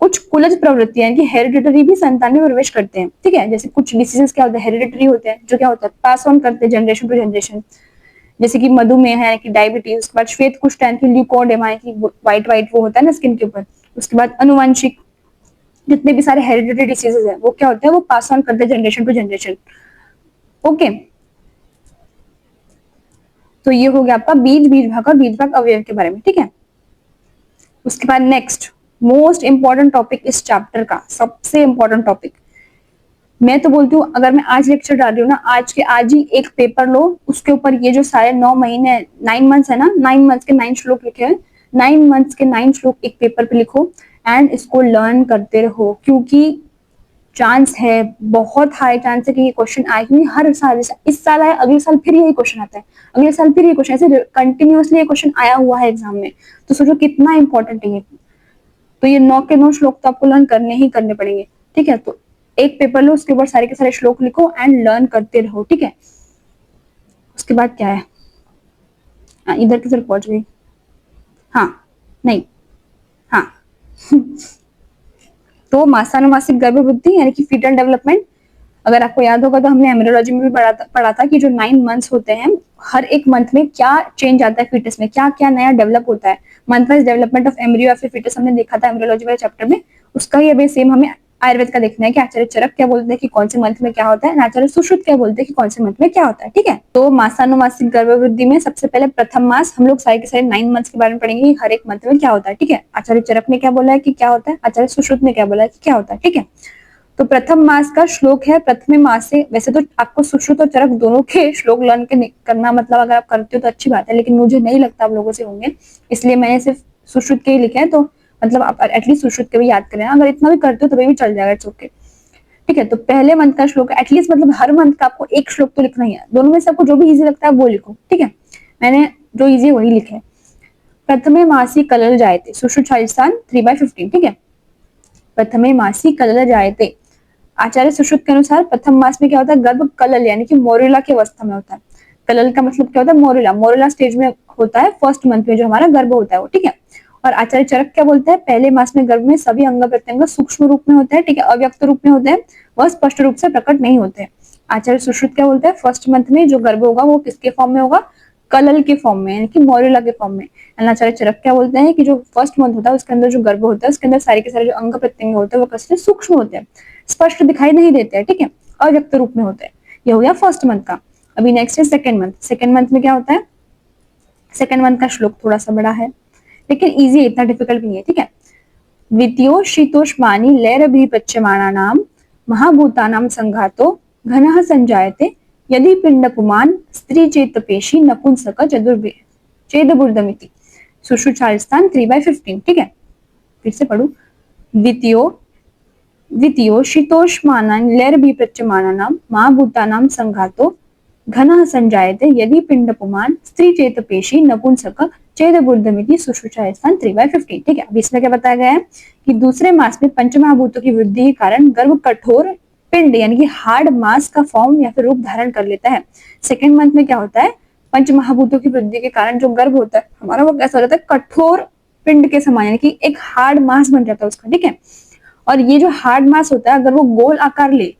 कुछ कुलज प्रवृत्तियां कि हेरिडिटरी भी संतान में प्रवेश करते हैं। ठीक है, जैसे कुछ डिसीजेस क्या होते हैं, हेरिडिटरी होते हैं, जो क्या होता है, पास ऑन करते हैं जनरेशन टू जनरेशन। जैसे कि मधुमेह है कि डायबिटीज, उसके बाद श्वेत कुष्ठ है कि ल्यूकोडेमा है कि व्हाइट व्हाइट वो होता है ना स्किन के ऊपर। उसके बाद अनुवांशिक जितने भी सारे हेरिडिटरी डिसीजेस है, वो क्या होते हैं, वो पास ऑन करते हैं जनरेशन टू जनरेशन। ओके, तो ये हो गया आपका बीज, बीज भाग और बीज भाग अवयव के बारे में। ठीक है, उसके बाद नेक्स्ट मोस्ट इंपॉर्टेंट टॉपिक इस चैप्टर का, सबसे इंपॉर्टेंट टॉपिक, मैं तो बोलती हूँ अगर मैं आज लेक्चर डाल रही हूँ ना, आज के आज ही एक पेपर लो, उसके ऊपर ये जो सारे 9 महीने 9 मंथ्स है ना, 9 मंथ्स के 9 श्लोक लिखे हैं, 9 मंथ्स के 9 श्लोक एक पेपर पे लिखो एंड इसको लर्न करते रहो, क्योंकि चांस है, बहुत हाई चांस है कि ये क्वेश्चन आएगी हर साल। इस साल आया, अगले साल फिर यही क्वेश्चन आता है, अगले साल फिर ये क्वेश्चन, ऐसे कंटिन्यूअसली ये क्वेश्चन आया हुआ है एग्जाम में। तो सोचो कितना इंपॉर्टेंट है ये। तो ये 9 के 9 श्लोक तो आपको लर्न करने ही करने पड़ेंगे। ठीक है, तो एक पेपर लो, उसके ऊपर सारे के सारे श्लोक लिखो एंड लर्न करते रहो। ठीक है, उसके बाद क्या है, इधर की तरफ पहुंच गई, हाँ नहीं, हाँ तो मासानुमासिक गर्भवृद्धि यानी कि फीटल डेवलपमेंट, अगर आपको याद होगा तो हमने एम्ब्रियोलॉजी में भी पढ़ा था कि जो 9 मंथ्स होते हैं, हर एक मंथ में क्या चेंज आता है फीटस में, क्या क्या नया डेवलप होता है। Month wise development of embryo या फिर फीटस हमने देखा था एम्ब्रियोलॉजी वाले चैप्टर में, उसका ही अभी सेम हमें आयुर्वेद का देखना है कि आचार्य चरक क्या बोलते हैं कि कौन से मंथ में क्या होता है, आचार्य सुश्रुत क्या बोलते हैं कि कौन से मंथ में क्या होता है। ठीक है, तो मासानुमासिक गर्भवृद्धि में सबसे पहले प्रथम मास हम लोग सारे के सारे 9 मंथ्स के बारे में पढ़ेंगे, हर एक मंथ में क्या होता है। ठीक है, आचार्य चरक ने क्या बोला है कि क्या होता है, आचार्य सुश्रुत ने क्या बोला है कि क्या होता है। ठीक है, तो प्रथम मास का श्लोक है प्रथमे मास से। वैसे तो आपको सुश्रुत और चरक दोनों के श्लोक लर्न करना, मतलब अगर आप करते हो तो अच्छी बात है, लेकिन मुझे नहीं लगता आप लोगों से होंगे, इसलिए मैंने सिर्फ सुश्रुत के ही लिखे हैं। तो मतलब आप एटलीस्ट सुश्रुत के भी याद करें, अगर इतना भी करते हो तो भी चल जाएगा, इट्स ओके। ठीक है, तो पहले मंथ का श्लोक है, एटलीस्ट मतलब हर मंथ का आपको एक श्लोक तो लिखना ही है। दोनों में से आपको जो भी इजी लगता है वो लिखो, ठीक है। मैंने जो इजी वही लिखे है। प्रथमे मासी कलल जायते, सुश्रुत शालिस्थान 3/15। ठीक है, प्रथमे मासी कलल जायते, आचार्य सुश्रुत के अनुसार प्रथम मास में क्या होता है, गर्भ कलल यानी कि मोरुला की अवस्था में होता है। कलल का मतलब क्या होता है, मोरुला, मोरुला स्टेज में होता है फर्स्ट मंथ में जो हमारा गर्भ होता है वो, ठीक है। और आचार्य चरक क्या बोलते हैं, पहले मास में गर्भ में सभी अंग प्रत्यंग सूक्ष्म रूप में होते हैं, ठीक है, अव्यक्त रूप में होते हैं, वह स्पष्ट रूप से प्रकट नहीं होते। आचार्य सुश्रुत क्या बोलते हैं, फर्स्ट मंथ में जो गर्भ होगा वो किसके फॉर्म में होगा, कलल के फॉर्म में, यानी कि मोरुला के फॉर्म में। आचार्य चरक क्या बोलते हैं कि जो फर्स्ट मंथ होता है उसके अंदर जो गर्भ होता है उसके अंदर सारे के सारे जो अंग प्रत्यंग होते हैं वो कैसे सूक्ष्म होते हैं, स्पष्ट दिखाई नहीं देते हैं, ठीक है, अव्यक्त रूप में होते हैं। ये हो गया फर्स्ट मंथ का। अभी नेक्स्ट है सेकंड मंथ। सेकंड मंथ में क्या होता है, सेकंड मंथ का श्लोक थोड़ा सा बड़ा है लेकिन इजी है, इतना डिफिकल्ट नहीं है, ठीक है। द्वितीयो शीतोष्मानी लैर भी पच्यमानानाम महाभूतानाम संघातो घनः संजायते यदि पिंड पुमान स्त्री चेत पेशी नपुंसक चेदबुर्दमिति। सुश्रुत शालिस्थान 3/15। ठीक है, फिर से पढ़ू। द्वितीयो शीतोष्मानान लैर भी पच्यमानानाम महाभूतानाम संघातो घनः संजायते यदि पिंड पुमान स्त्री चेत पेशी नपुंसक चेदबुर्दमिति। सुश्रुत शालिस्थान 3/15। ठीक है, अब इसमें क्या बताया गया है कि दूसरे मास में पंचमहाभूतों की वृद्धि के कारण गर्भ कठोर पिंड यानी कि हार्ड मास का फॉर्म या फिर रूप धारण कर लेता है। सेकेंड मंथ में क्या होता है, पंचमहाभूतों की वृद्धि के कारण जो गर्भ होता है हमारा वो कैसा हो जाता है, कठोर पिंड के समान, यानी कि एक हार्ड मास बन जाता है उसका, ठीक है। और ये जो हार्ड मास होता है अगर वो गोल आकार ले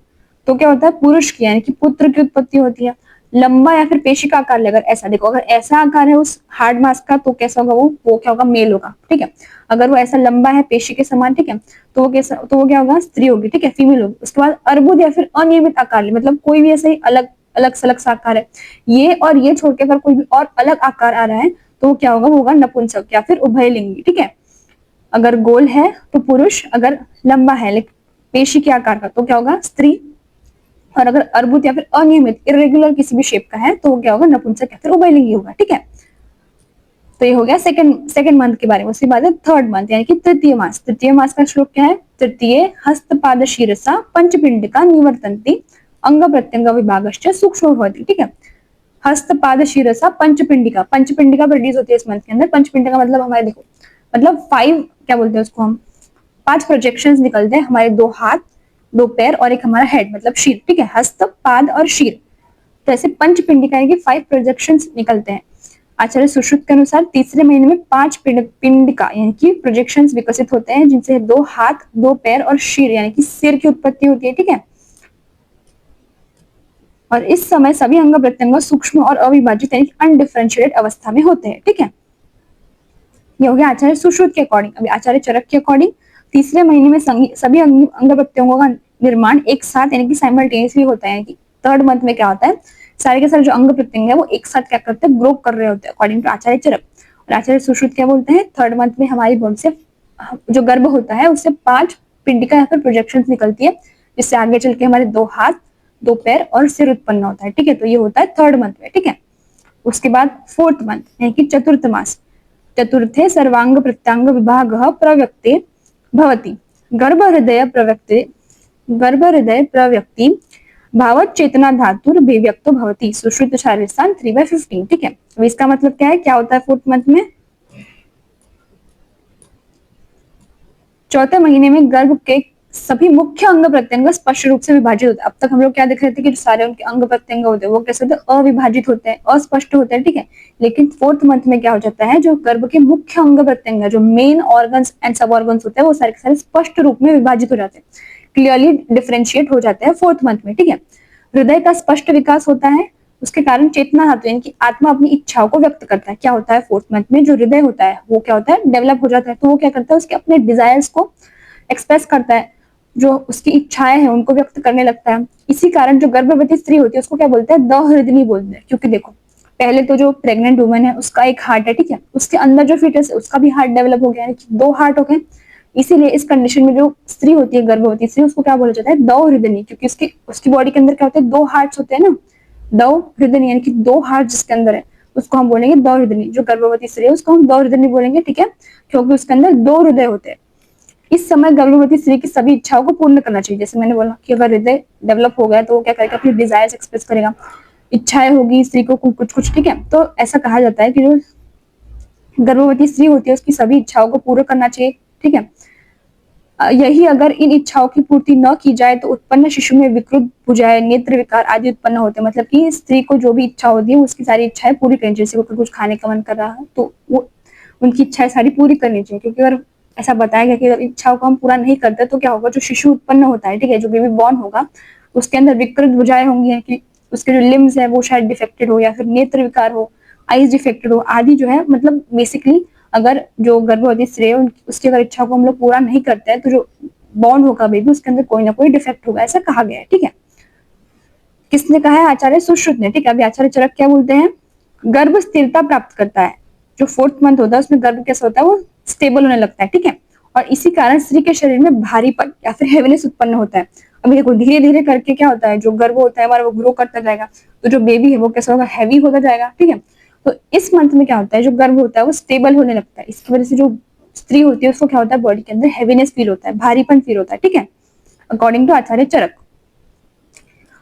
तो क्या होता है, पुरुष की यानी कि पुत्र की उत्पत्ति होती है। लंबा या फिर पेशी का आकार ले, अगर ऐसा देखो, अगर ऐसा आकार है उस हार्ड मास का तो कैसा होगा, वो क्या होगा, मेल होगा, ठीक है। अगर वो ऐसा लंबा है पेशी के समान, ठीक है, तो वो कैसा, तो वो क्या होगा, स्त्री होगी, ठीक है, फीमेल होगी। उसके बाद अर्बुद या फिर अनियमित आकार ले, मतलब कोई भी ऐसे ही अलग अलग सलग सा आकार है, ये और ये छोड़ के अगर कोई भी और अलग आकार आ रहा है तो वो क्या होगा, वो होगा नपुंसक या फिर उभयलिंगी, ठीक है। अगर गोल है तो पुरुष, अगर लंबा है लेकिन पेशी के आकार का तो क्या होगा, स्त्री, और अगर अर्बुद या फिर अनियमित इरेगुलर किसी भी शेप का है तो वो क्या होगा, नपुंसक या फिर उभयलिंगी होगा, ठीक है। तो ये हो गया सेकंड मंथ के बारे में। उसके बाद है थर्ड मंथ यानी कि तृतीय मास। तृतीय मास का श्लोक क्या है, तृतीय हस्तपाद शीरसा पंचपिंडिका निवर्तन्ति अंग प्रत्यंग विभागश्च सूक्ष्म भवति। ठीक है, हस्तपाद शीरसा पंचपिंडिका, पंचपिंडिका प्रोड्यूस होती है इस मंथ के अंदर। पंचपिंडिका मतलब हमारे देखो, मतलब 5 क्या बोलते हैं उसको हम, 5 प्रोजेक्शंस निकलते हैं हमारे, 2 हाथ 2 पैर और एक हमारा हेड मतलब शीर, ठीक है, हस्त पाद और शीर। तो ऐसे पंचपिंडिका यानी कि 5 प्रोजेक्शंस निकलते हैं। आचार्य सुश्रुत के अनुसार तीसरे महीने में 5 पिंडिका यानी कि प्रोजेक्शंस विकसित होते हैं जिनसे 2 हाथ 2 पैर और शीर यानी कि सिर की उत्पत्ति होती है, ठीक है। और इस समय सभी अंग प्रत्यंग सूक्ष्म और अविभाजित यानी अनडिफरेंशिएटेड अवस्था में होते हैं, ठीक है। ये हो गया आचार्य सुश्रुत के अकॉर्डिंग। अभी आचार्य चरक के अकॉर्डिंग तीसरे महीने में सभी अंग प्रत्यंगों का निर्माण एक साथ यानी कि साइमल्टेनियसली होता है। थर्ड मंथ में क्या होता है, सारे के सारे जो अंग प्रत्यंग है वो एक साथ क्या करते हैं, ग्रो कर रहे होते हैं अकॉर्डिंग टू आचार्य चरक। और आचार्य सुश्रुत क्या बोलते हैं, थर्ड मंथ में हमारी बॉडी से जो गर्भ होता है उससे 5 पिंडिका या फिर प्रोजेक्शन निकलती है जिससे आगे चल के हमारे 2 हाथ 2 पैर और सिर उत्पन्न होता है, ठीक है। तो ये होता है थर्ड मंथ में, ठीक है। उसके बाद फोर्थ मंथ यानी कि चतुर्थ मास। चतुर्थे सर्वांग प्रत्यांग विभाग प्रव्यक्ते भवति गर्भ हृदय प्रव्यक्ति भावत चेतना धातुर व्यक्तो भवति। सुश्रुत शालिस्थान 3/15। ठीक है, अब इसका मतलब क्या है, क्या होता है फोर्थ मंथ में, चौथे महीने में गर्भ के सभी मुख्य अंग प्रत्यंग स्पष्ट रूप से विभाजित होते हैं। अब तक हम लोग क्या देख रहे थे कि जो सारे उनके अंग प्रत्यंग होते हैं वो कैसे होते हैं, अविभाजित होते हैं, अस्पष्ट होते हैं, ठीक है। लेकिन फोर्थ मंथ में क्या हो जाता है, जो गर्भ के मुख्य अंग प्रत्यंग है, जो मेन ऑर्गन्स एंड सब ऑर्गन्स होते हैं वो सारे के सारे स्पष्ट रूप में विभाजित हो जाते हैं, क्लियरली डिफरेंशिएट हो जाते हैं फोर्थ मंथ में, ठीक है। हृदय का स्पष्ट विकास होता है, उसके कारण चेतना धातु यानी कि आत्मा अपनी इच्छाओं को व्यक्त करता है। क्या होता है फोर्थ मंथ में, जो हृदय होता है वो क्या होता है, डेवलप हो जाता है। तो वो क्या करता है, उसके अपने डिजायर्स को एक्सप्रेस करता है, जो उसकी इच्छाएं हैं उनको व्यक्त करने लगता है। इसी कारण जो गर्भवती स्त्री होती है उसको क्या बोलते हैं, दहृदनी बोलते हैं। क्योंकि देखो पहले तो जो प्रेग्नेंट वुमन है उसका एक हार्ट है, ठीक है, उसके अंदर जो फीटस है उसका भी हार्ट डेवलप हो गया है, 2 हार्ट हो गए। इसीलिए इस कंडीशन में जो स्त्री होती है, गर्भवती स्त्री, उसको क्या बोला जाता है, दौहिर्दनी, क्योंकि उसकी बॉडी के अंदर क्या होते हैं, 2 हार्ट्स होते हैं ना, दौहिर्दनी यानी कि 2 हार्ट जिसके अंदर है उसको हम बोलेंगे दौहिर्दनी। जो गर्भवती स्त्री है उसको हम दौहिर्दनी बोलेंगे, ठीक है, क्योंकि उसके अंदर 2 हृदय होते हैं। इस समय गर्भवती स्त्री की सभी इच्छाओं को पूर्ण करना चाहिए। जैसे मैंने बोला कि अगर हृदय डेवलप हो गया तो वो क्या करेगा, अपनी डिजायर्स एक्सप्रेस करेगा, इच्छाएं होगी स्त्री को कुछ कुछ, ठीक है। तो ऐसा कहा जाता है कि जो गर्भवती स्त्री होती है उसकी सभी इच्छाओं को पूरा करना चाहिए, ठीक है। यही अगर इन इच्छाओं की पूर्ति न की जाए तो उत्पन्न शिशु में विकृत भुजाएं, नेत्र विकार आदि उत्पन्न होते हैं। मतलब कि स्त्री को जो भी इच्छा होती है उसकी सारी इच्छाएं पूरी करनी चाहिए। जैसे कुछ खाने का मन कर रहा है तो वो उनकी इच्छाएं सारी पूरी करनी चाहिए, क्योंकि अगर ऐसा बताया गया कि अगर इच्छाओं को हम पूरा नहीं करते तो क्या होगा, जो शिशु उत्पन्न होता है, ठीक है, जो बेबी बॉर्न होगा उसके अंदर विकृत भुजाएं होंगी, कि उसके जो लिम्स है वो शायद डिफेक्टेड हो, या फिर नेत्र विकार हो, आईज डिफेक्टेड हो आदि जो है। मतलब बेसिकली अगर जो गर्भवती स्त्री है उसकी अगर इच्छा को हम लोग पूरा नहीं करते हैं तो जो बॉर्न होगा बेबी उसके अंदर कोई ना कोई डिफेक्ट होगा, ऐसा कहा गया है, ठीक है। किसने कहा है, आचार्य सुश्रुत ने, ठीक है। अभी आचार्य चरक क्या बोलते हैं, गर्भ स्थिरता प्राप्त करता है। जो 4th मंथ होता है उसमें गर्भ कैसा होता है, वो स्टेबल होने लगता है, ठीक है। और इसी कारण स्त्री के शरीर में भारीपन या फिर हेवीनेस उत्पन्न होता है। अभी देखो धीरे धीरे करके क्या होता है, जो गर्भ होता है हमारा वो ग्रो करता जाएगा, तो जो बेबी है वो कैसा होगा, हैवी होता जाएगा, ठीक है। तो इस मंथ में क्या होता है, जो गर्भ होता है वो स्टेबल होने लगता है। इसकी वजह से जो स्त्री होती है उसको क्या होता है, बॉडी के अंदर हैवीनेस फील होता है, भारीपन फील होता है, ठीक है, अकॉर्डिंग टू आचार्य चरक।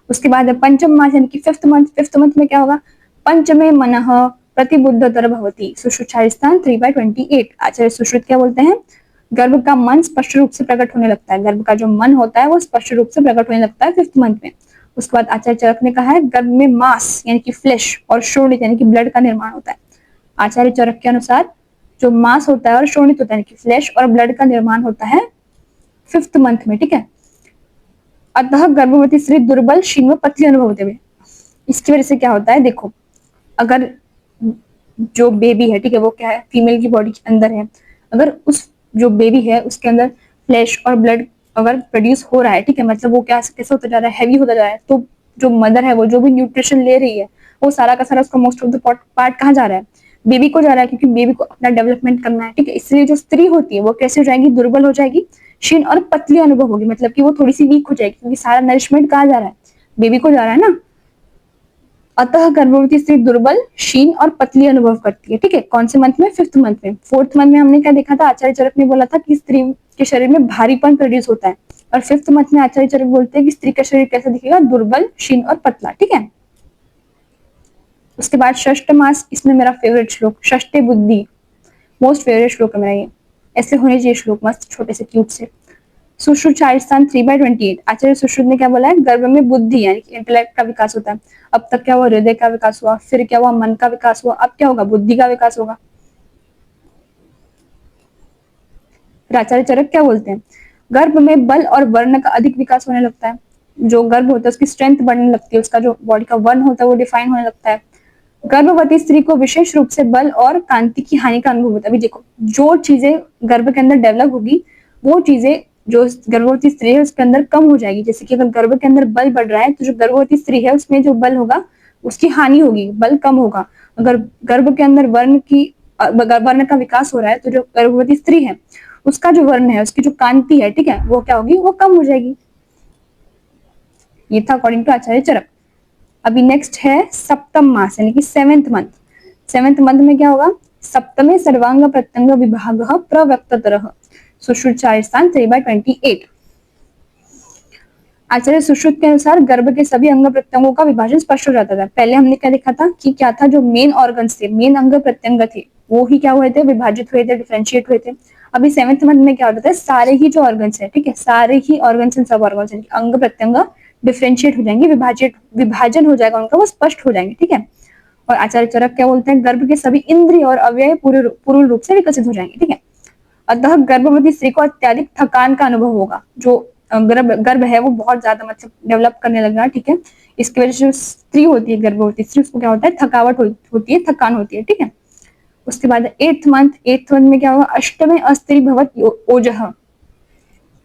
उसके बाद पंचम मास यानी कि 5th मंथ। 5th मंथ में क्या होगा, पंचमे मनः प्रतिबुद्धतर भवति, सुश्रुतास्थान 3/28। आचार्य सुश्रुत क्या बोलते हैं, गर्भ का मन स्पष्ट रूप से प्रकट होने लगता है। गर्भ का जो मन होता है वो स्पष्ट रूप से प्रकट होने लगता है 5th मंथ में। उसके बाद आचार्य चरक ने कहा है, गर्भ में मांस यानी कि फ्लैश और शोणित यानी कि ब्लड का निर्माण होता है। आचार्य चरक के अनुसार जो मांस होता है और शोणित होता है यानी कि फ्लैश और ब्लड का निर्माण होता है 5th मंथ में, ठीक है। अतः गर्भवती स्त्री दुर्बल, क्षीण व पतली अनुभव होते हुए। इसकी वजह से क्या होता है, देखो अगर जो बेबी है, ठीक है, वो क्या है, फीमेल की बॉडी के अंदर है, अगर उस जो बेबी है उसके अंदर फ्लैश और ब्लड अगर प्रोड्यूस हो रहा है, ठीक है, मतलब वो क्या कैसे होता जा रहा है, हैवी होता जा रहा है, तो जो मदर है वो जो भी न्यूट्रिशन ले रही है वो सारा का सारा उसका मोस्ट ऑफ द पार्ट कहाँ जा रहा है, बेबी को जा रहा है, क्योंकि बेबी को अपना डेवलपमेंट करना है, ठीक है। इसलिए जो स्त्री होती है वो कैसे हो जाएगी, दुर्बल हो जाएगी, क्षीण और पतली अनुभव होगी, मतलब कि वो थोड़ी सी वीक हो जाएगी, क्योंकि सारा नरिशमेंट कहाँ जा रहा है, बेबी को जा रहा है ना। अतः गर्भवती स्त्री दुर्बल, क्षीण और पतली अनुभव करती है, ठीक है। कौन से मंथ में, 5th मंथ में। 4th मंथ में हमने क्या देखा था, आचार्य चरक ने बोला था कि स्त्री के शरीर में भारीपन प्रोड्यूस होता है, और 5th मंथ में आचार्य चरक बोलते हैं कि स्त्री का शरीर कैसा दिखेगा, दुर्बल, क्षीण और पतला, ठीक है। उसके बाद षष्ठ मास, इसमें मेरा फेवरेट श्लोक, षष्ठे बुद्धि, मोस्ट फेवरेट श्लोक है मेरा ये, ऐसे होने चाहिए श्लोक, मस्त छोटे से क्यूट से। सुश्रुतास्थान 3/28। आचार्य सुश्रुत ने क्या बोला है, गर्भ में बुद्धि यानी कि इंटेलेक्ट का विकास होता है। अब तक क्या हुआ, हृदय का विकास हुआ, फिर क्या हुआ, मन का विकास हुआ, अब क्या होगा, बुद्धि का विकास होगा। फिर आचार्य चरक क्या बोलते हैं, गर्भ में बल और वर्ण का अधिक विकास होने लगता है। जो गर्भ होता है उसकी स्ट्रेंथ बढ़ने लगती है, उसका जो बॉडी का वर्ण होता है वो डिफाइन होने लगता है। गर्भवती स्त्री को विशेष रूप से बल और कांति की हानि का अनुभव होता है। अभी देखो जो चीजें गर्भ के अंदर डेवलप होगी वो चीजें जो गर्भवती स्त्री है उसके अंदर कम हो जाएगी। जैसे कि अगर गर्भ के अंदर बल बढ़ रहा है तो जो गर्भवती स्त्री है उसमें जो बल होगा उसकी हानि होगी, बल कम होगा। अगर गर्भ के अंदर वर्ण का विकास हो रहा है तो जो गर्भवती स्त्री है उसका जो वर्ण है, उसकी जो कांति है, ठीक है, वो क्या होगी, वो कम हो जाएगी। ये था अकॉर्डिंग टू आचार्य चरक। अभी नेक्स्ट है सप्तम मास यानी कि 7th मंथ। 7th मंथ में क्या होगा, सप्तमे सर्वांग प्रत्यंग विभाग प्रव्यक्ततरः, सुश्रुतास्थान 3/28। आचार्य सुश्रुत के अनुसार गर्भ के सभी अंग प्रत्यंगों का विभाजन स्पष्ट हो जाता था। पहले हमने क्या देखा था कि क्या था, जो मेन ऑर्गन्स थे, मेन अंग प्रत्यंग थे, वो ही क्या हुए थे, विभाजित हुए थे, डिफरेंशिएट हुए थे। अभी 7th मंथ में क्या होता है, सारे ही जो ऑर्गन्स है, ठीक है, सारे ही ऑर्गन्स एंड सब ऑर्गन्स अंग प्रत्यंग डिफरेंशिएट हो जाएंगे, विभाजन हो जाएगा उनका, वो स्पष्ट हो जाएंगे, ठीक है। और आचार्य चरक क्या बोलते हैं, गर्भ के सभी इंद्रिय और अवयव पूर्ण रूप से विकसित हो जाएंगे, ठीक है। अतः गर्भवती स्त्री को अत्यधिक थकान का अनुभव होगा। जो गर्भ है वो बहुत ज्यादा मतलब डेवलप करने लगा, ठीक है। इसकी वजह से जो स्त्री होती है, गर्भवती स्त्री, उसको क्या होता है, थकावट होती है, थकान होती है, ठीक है। उसके बाद 8th मंथ में क्या होगा, अष्टमे अस्थिरी भवत ओजः,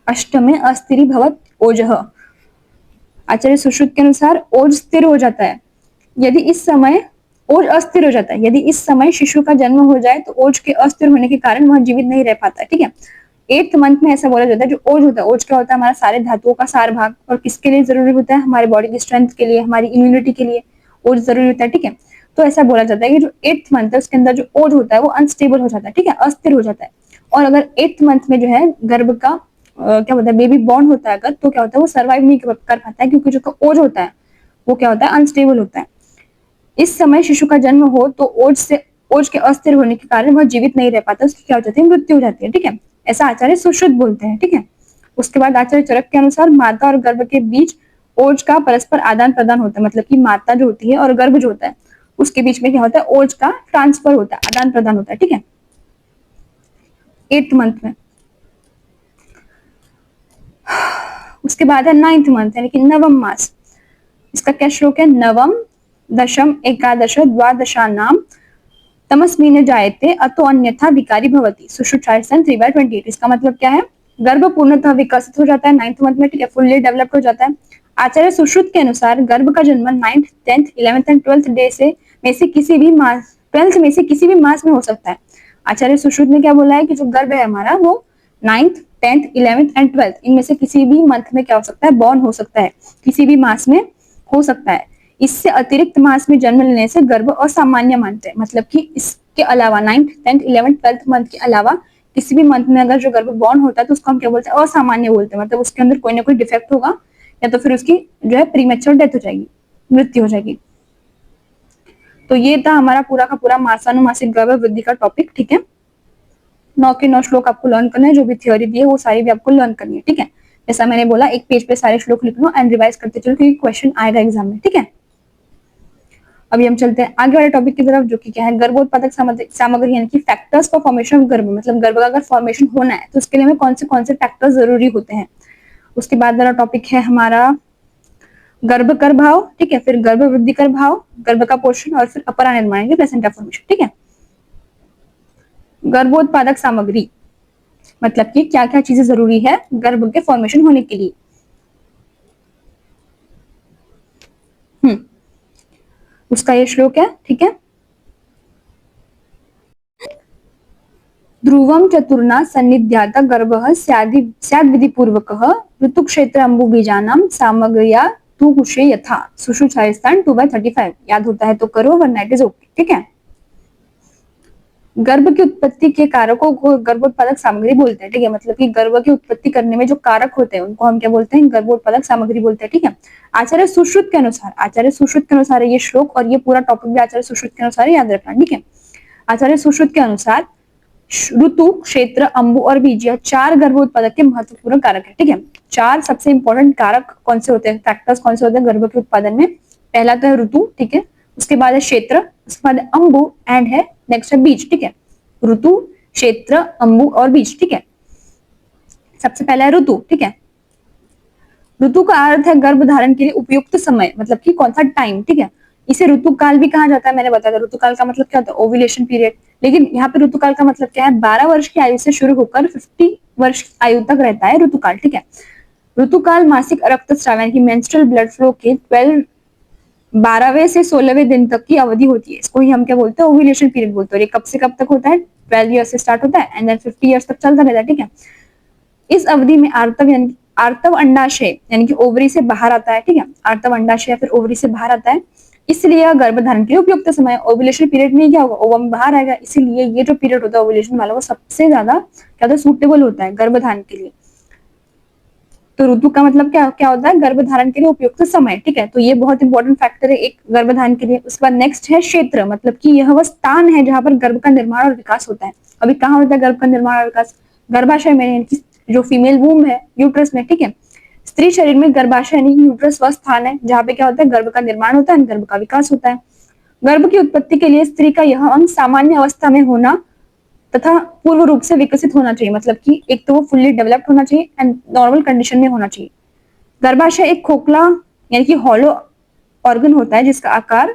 अष्टमे अस्थिरी भवत ओजः। आचार्य सुश्रुत के अनुसार ओज स्थिर हो जाता है यदि इस समय ओज अस्थिर हो जाता है, यदि इस समय शिशु का जन्म हो जाए तो ओज के अस्थिर होने के कारण वह जीवित नहीं रह पाता, ठीक है। 8th मंथ में ऐसा बोला जाता है, जो ओज होता है, ओज क्या होता है, हमारा सारे धातुओं का सार भाग, और किसके लिए जरूरी होता है, हमारे बॉडी की स्ट्रेंथ के लिए, हमारी इम्यूनिटी के लिए ओज जरूरी होता है, ठीक है। तो ऐसा बोला जाता है कि जो 8th मंथ है उसके अंदर जो ओज होता है वो अनस्टेबल हो जाता है, ठीक है, अस्थिर हो जाता है। और अगर 8th मंथ में जो है गर्भ का क्या होता है, बेबी बॉर्न होता है अगर, तो क्या होता है, वो सर्वाइव नहीं कर पाता है, क्योंकि जो ओज होता है वो क्या होता है, अनस्टेबल होता है। इस समय शिशु का जन्म हो तो ओज के अस्थिर होने के कारण वह जीवित नहीं रह पाता, उसकी क्या हो जाती है, मृत्यु हो जाती है, ठीक है। ऐसा आचार्य सुश्रुत बोलते हैं, ठीक है। उसके बाद आचार्य चरक के अनुसार माता और गर्भ के बीच ओज का परस्पर आदान प्रदान होता है, मतलब कि माता जो होती है और गर्भ जो होता है उसके बीच में क्या होता है, ओज का ट्रांसफर होता है, आदान प्रदान होता है, ठीक है, 8th मंथ में। उसके बाद है 9th मंथ यानी कि नवम मास। इसका क्या श्लोक है, नवम दशम एकादश द्वादशानाम तमस्मीन जायते अतो अन्यथा विकारी भवति। सुश्रुत 3/28। इसका मतलब क्या है, गर्भ पूर्णतः विकसित हो जाता है 9th मंथ में, ठीक है, फुल्ली डेवलप्ड हो जाता है। आचार्य सुश्रुत के अनुसार गर्भ का जन्म 9th, 10th, 11th and 12th day में से किसी भी मास 12th में से किसी भी मास में हो सकता है। आचार्य सुश्रुत ने क्या बोला है कि जो गर्भ है हमारा वो 9th, 10th, 11th and 12th इनमें से किसी भी मंथ में क्या हो सकता है, बॉर्न हो सकता है, किसी भी मास में हो सकता है। इससे अतिरिक्त मास में जन्म लेने से गर्भ असामान्य मानते हैं, मतलब कि इसके अलावा 9th, 10th, 11th, 12th month के अलावा किसी भी मंथ में अगर जो गर्भ बॉर्न होता है तो उसको हम क्या बोलते हैं, असामान्य बोलते हैं, मतलब उसके अंदर कोई ना कोई डिफेक्ट होगा या तो फिर उसकी जो है प्रीमेच्योर डेथ हो जाएगी, मृत्यु हो जाएगी। तो ये था हमारा पूरा का पूरा मासानुमासिक गर्भ वृद्धि का टॉपिक, ठीक है। 9 के 9 श्लोक आपको लर्न करना है, जो भी थ्योरी दी है वो सारी भी आपको लर्न करनी है, ठीक है। जैसा मैंने बोला एक पेज पे सारे श्लोक लिख लो एंड रिवाइज करते चलो, क्योंकि क्वेश्चन आएगा एग्जाम में, ठीक है। अभी हम चलते हैं आगे वाले टॉपिक की तरफ, जो कि क्या है, गर्भोत्पादक सामग्री यानी कि फैक्टर्स फॉर फॉर्मेशन ऑफ गर्भ, मतलब गर्भ का अगर फॉर्मेशन होना है तो उसके लिए हमें कौन से फैक्टर्स जरूरी होते हैं। उसके बाद वाला टॉपिक है हमारा गर्भ कर भाव, ठीक है, फिर गर्भ वृद्धि कर भाव, गर्भ का पोषण, और फिर अपरा निर्माण की प्लेसेंटा फॉर्मेशन, ठीक है। गर्भोत्पादक सामग्री मतलब कि क्या क्या चीजें जरूरी है गर्भ के फॉर्मेशन होने के लिए। उसका ये श्लोक है, ठीक है। ध्रुवम चतुर्ना सन्निध्यात गर्भः स्याद् विधिपूर्वकः ऋतुक्षेत्र अंबुबीजानां सामग्र्या तु कुशे यथा। सुश्रुत 2/35। याद होता है तो करो वरना इट इज ओके, ठीक है। गर्भ की उत्पत्ति के कारकों को गर्भोत्पादक सामग्री बोलते हैं, ठीक है, मतलब कि गर्भ की उत्पत्ति करने में जो कारक होते हैं उनको हम क्या बोलते हैं, गर्भोत्पादक सामग्री बोलते हैं, ठीक है। आचार्य सुश्रुत के अनुसार ये श्लोक और ये पूरा टॉपिक भी आचार्य सुश्रुत के अनुसार याद रखना, ठीक है। आचार्य सुश्रुत के अनुसार ऋतु, क्षेत्र, अंबु और बीज यह 4 गर्भोत्पादक के महत्वपूर्ण कारक है, ठीक है। 4 सबसे इंपॉर्टेंट कारक कौन से होते हैं, फैक्टर्स कौन से होते हैं गर्भ के उत्पादन में। पहला तो है ऋतु, ठीक है, उसके बाद है क्षेत्र, उसके बाद है अंबु एंड है नेक्स्ट है बीज, ठीक है। ऋतु, क्षेत्र, अंबु और बीज, ठीक है। सबसे पहला है ऋतु, ठीक है। ऋतु का अर्थ है गर्भ धारण के लिए उपयुक्त समय, मतलब कि कौन सा टाइम, ठीक है। इसे ऋतुकाल भी कहा जाता है, मैंने बताया था ऋतुकाल का मतलब क्या होता है, ओव्यूलेशन पीरियड। लेकिन यहाँ पे ऋतुकाल का मतलब क्या है, 12 वर्ष की आयु से शुरू होकर 50 वर्ष आयु तक रहता है ऋतुकाल, ठीक है। ऋतुकाल मासिक रक्तस्राव यानी कि मेंस्ट्रुअल ब्लड फ्लो के 12वें से 16वें दिन तक की अवधि होती है। इसको ही हम क्या बोलते हैं, ओव्यूलेशन पीरियड बोलते हैं। ये कब से कब तक होता है, 12 ईयर्स से स्टार्ट होता है एंड देन 50 ईयर्स तक चलता रहता है, ठीक है। इस अवधि में आर्तव अंडाशय यानी कि ओवरी से बाहर आता है, ठीक है। आर्तव अंडाशय या फिर ओवरी से बाहर आता है, इसलिए यह गर्भधारण के लिए उपयुक्त समय है। ओव्यूलेशन पीरियड में क्या होगा, ओवम बाहर आएगा, इसीलिए ये जो पीरियड होता है ओव्यूलेशन वाला वो सबसे ज्यादा क्या होता है, सूटेबल होता है गर्भधारण के लिए। तो ऋतु का मतलब क्या क्या होता है, गर्भधारण के लिए उपयुक्त समय, ठीक है। तो ये बहुत इंपॉर्टेंट फैक्टर है एक गर्भधारण के लिए। उसके बाद नेक्स्ट है क्षेत्र, मतलब कि यह वह स्थान है जहां पर गर्भ का निर्माण और विकास होता है। अभी कहाँ होता है गर्भ का निर्माण और विकास, गर्भाशय में, जो फीमेल वूम है, यूट्रस में, ठीक है। स्त्री शरीर में गर्भाशय यानी यूट्रस वह स्थान है जहाँ पे क्या होता है, गर्भ का निर्माण होता है, गर्भ का विकास होता है। गर्भ की उत्पत्ति के लिए स्त्री का यह अंग सामान्य अवस्था में होना तथा पूर्व रूप से विकसित होना चाहिए, मतलब कि एक तो वो फुल्ली डेवलप्ड होना चाहिए एंड नॉर्मल कंडीशन में होना चाहिए। गर्भाशय एक खोखला यानी कि हॉलो ऑर्गन होता है जिसका आकार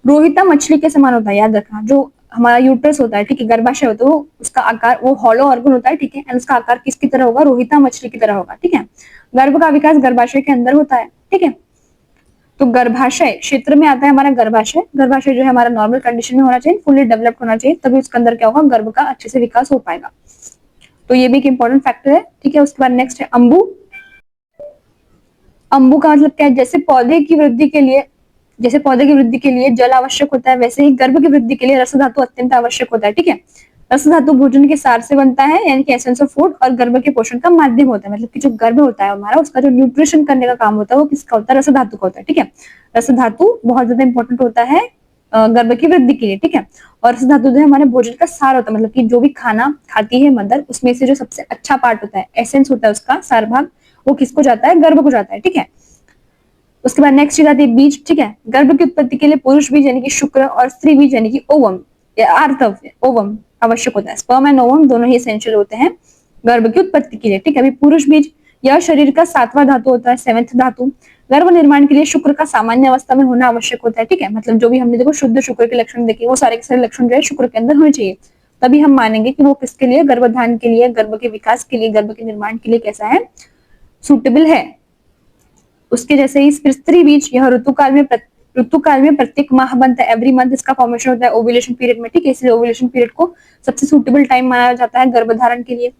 रोहिता मछली के समान होता है। याद रखना, जो हमारा यूट्रस होता है, ठीक है, गर्भाशय होता है, वो उसका आकार वो हॉलो ऑर्गन होता है, ठीक है, एंड उसका आकार किसकी तरह होगा, रोहिता मछली की तरह होगा, ठीक है। गर्भ का विकास गर्भाशय के अंदर होता है, ठीक है। तो गर्भाशय क्षेत्र में आता है हमारा गर्भाशय। गर्भाशय जो है हमारा नॉर्मल कंडीशन में होना चाहिए, फुल्ली डेवलप्ड होना चाहिए, तभी उसके अंदर क्या होगा, गर्भ का अच्छे से विकास हो पाएगा। तो ये भी एक इंपॉर्टेंट फैक्टर है, ठीक है। उसके बाद नेक्स्ट है अंबु। अंबु का मतलब क्या है, जैसे पौधे की वृद्धि के लिए जल आवश्यक होता है, वैसे ही गर्भ की वृद्धि के लिए रस धातु अत्यंत आवश्यक होता है, ठीक है। रस धातु भोजन के सार से बनता है, यानी कि एसेंस ऑफ फूड, और गर्भ के पोषण का माध्यम होता है। मतलब कि जो गर्भ होता है हमारा, उसका जो न्यूट्रिशन करने का काम होता है वो किसका होता है, रस धातु का होता है, ठीक है। रस धातु बहुत ज्यादा इंपॉर्टेंट होता है गर्भ की वृद्धि के लिए, ठीक है। और रस धातु जो है हमारे भोजन का सार होता है, मतलब कि जो भी खाना खाती है मदर, उसमें से जो सबसे अच्छा पार्ट होता है, एसेंस होता है उसका, सार भाग, वो किसको जाता है, गर्भ को जाता है, ठीक है। उसके बाद नेक्स्ट चीज आती है बीज, ठीक है। गर्भ की उत्पत्ति के लिए पुरुष बीज यानी कि शुक्र और स्त्री बीज यानी कि ओवम या आर्तव, ओवम आवश्यक होता है। स्पर्म एंड ओवम दोनों ही एसेंशियल होते हैं गर्भ की उत्पत्ति के लिए, ठीक है। अभी पुरुष बीज यह शरीर का 7वां धातु होता है, 7th धातु। गर्भ निर्माण के लिए शुक्र का सामान्य अवस्था में होना आवश्यक होता है, ठीक है। मतलब जो भी हमने देखो शुद्ध शुक्र के लक्षण देखे, वो सारे के सारे लक्षण जो है शुक्र के अंदर होने चाहिए, तभी हम मानेंगे कि वो किसके लिए, गर्भधान के लिए, गर्भ के विकास के लिए, गर्भ के निर्माण के लिए कैसा है, सुटेबल है। उसके जैसे ही स्त्री बीज, यह ऋतुकाल में प्रत्येक माह बनता है, एवरी मंथ इसका फॉर्मेशन होता है ओव्यूलेशन पीरियड में, ठीक है। इसलिए ओव्यूलेशन पीरियड को सबसे सूटेबल टाइम माना जाता है गर्भधारण के लिए।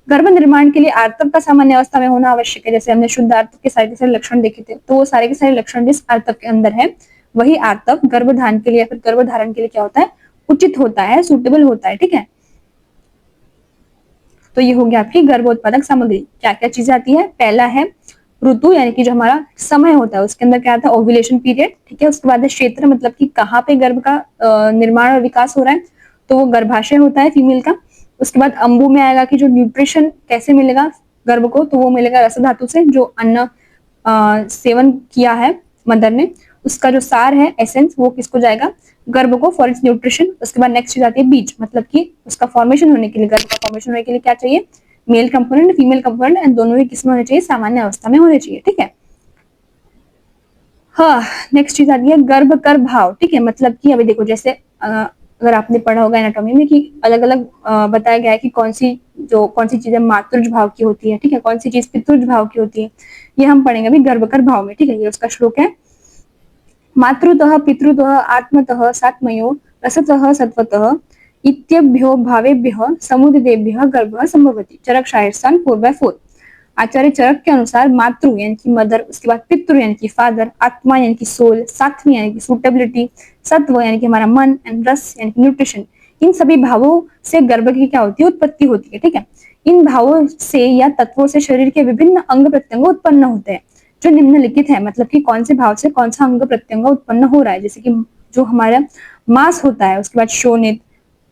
गर्भ निर्माण के लिए आर्तव का सामान्य अवस्था में होना आवश्यक है। जैसे हमने शुद्ध आर्तव के सारे लक्षण देखे थे, तो वो सारे के सारे लक्षण जिस आर्तव के अंदर है, वही आर्तव गर्भधान के लिए या फिर गर्भधारण के लिए क्या होता है, उचित होता है, सुटेबल होता है, ठीक है। तो ये हो गया आपकी गर्भोत्पादक सामग्री। क्या क्या चीजें आती है, पहला है ऋतु, यानी कि जो हमारा समय होता है उसके अंदर क्या आता है, ओव्यूलेशन पीरियड, ठीक है। उसके बाद है क्षेत्र, मतलब कि कहाँ पे गर्भ का निर्माण और विकास हो रहा है, तो वो गर्भाशय होता है फीमेल का। उसके बाद अंबु में आएगा कि जो न्यूट्रिशन कैसे मिलेगा गर्भ को, तो वो मिलेगा रस धातु से, जो अन्न सेवन किया है मदर ने, उसका जो सार है, एसेंस, वो किसको जाएगा, गर्भ को, फॉर इट्स न्यूट्रिशन। उसके बाद नेक्स्ट चीज आती है बीज, मतलब कि उसका फॉर्मेशन होने के लिए, गर्भ का फॉर्मेशन होने के लिए क्या चाहिए, male component, female component, and दोनों ही किसमें होने चाहिए, सामान्य अवस्था में होने चाहिए, ठीक है। हाँ, नेक्स्ट चीज आती है गर्भ कर भाव, ठीक है। मतलब कि अभी देखो, जैसे अगर आपने पढ़ा होगा एनाटॉमी में कि अलग अलग बताया गया है कि कौन सी चीजें मातृज भाव की होती है, ठीक है, कौन सी चीज पितृज भाव की होती है, ये हम पढ़ेंगे अभी गर्भ कर भाव में, ठीक है। ये उसका श्लोक है, मातृतः पितृतः आत्मतः सात्मयो रसतः सत्वतः इत्यभ्यो भावेभ्यः समुदितेभ्यः गर्भः संभवति। चरक शायरस्थान 4/4। आचार्य चरक के अनुसार मातृ यानी कि मदर, उसके बाद पितृ यानी कि फादर, आत्मा यानी कि सोल, सात्वी यानी कि सुटेबिलिटी, सत्व यानी कि हमारा मन, एंड रस यानी कि न्यूट्रिशन, इन सभी भावों से गर्भ की क्या होती है, उत्पत्ति होती है, ठीक है। इन भावों से या तत्वों से शरीर के विभिन्न अंग प्रत्यंग उत्पन्न होते हैं, जो निम्नलिखित है। मतलब कि कौन से भाव से कौन सा अंग प्रत्यंग उत्पन्न हो रहा है, जैसे कि जो हमारा मांस होता है, उसके बाद शोणित,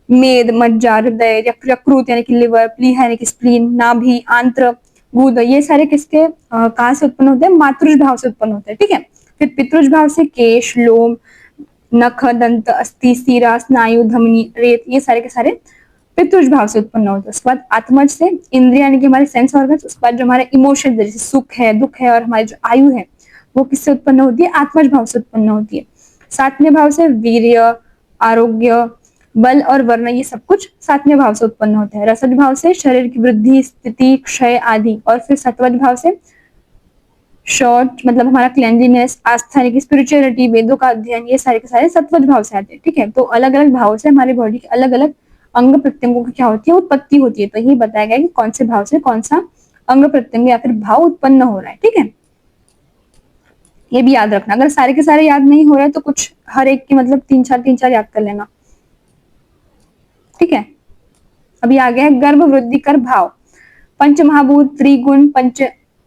मेद, मज्जा, हृदय, यकृत यानी कि लिवर, प्लीहा यानी कि स्प्लीन, नाभि, आंत्र, गुद, ये सारे किसके कहाँ से उत्पन्न होते हैं, मातृज भाव से उत्पन्न होते हैं, ठीक है। फिर पितृज भाव से केश, लोम, नख, दंत, अस्थि, सीरा, स्नायु, धमनी, रेत, ये सारे के सारे पितृज भाव से उत्पन्न होते हैं। उसके बाद आत्मज से इंद्रिया यानी कि हमारे सेंस ऑर्गन्स, उसके बाद जो हमारे इमोशन जैसे सुख है, दुख है, और हमारी जो आयु है, वो किससे उत्पन्न होती है, आत्मज भाव से उत्पन्न होती है। सातवें भाव से वीर्य, आरोग्य, बल और वर्ण, ये सब कुछ सातवें भाव से उत्पन्न होते हैं। रसद भाव से शरीर की वृद्धि, स्थिति, क्षय आदि, और फिर सत्वज भाव से शॉर्ट, मतलब हमारा क्लेंजीनेस, आस्था यानी कि स्पिरिचुअलिटी, वेदों का अध्ययन, ये सारे के सारे सत्वज भाव से आते हैं, ठीक है। तो अलग अलग भाव से हमारी बॉडी के अलग अलग अंग प्रत्यंगों की क्या होती है, उत्पत्ति होती है। तो ये बताया गया कि कौन से भाव से कौन सा अंग प्रत्यंग या फिर भाव उत्पन्न हो रहा है, ठीक है। ये भी याद रखना, अगर सारे के सारे याद नहीं हो रहे तो कुछ हर एक की मतलब तीन चार याद कर लेना, ठीक है। अभी आ गया है गर्भ वृद्धि कर भाव। पंच महाभूत, त्रिगुण,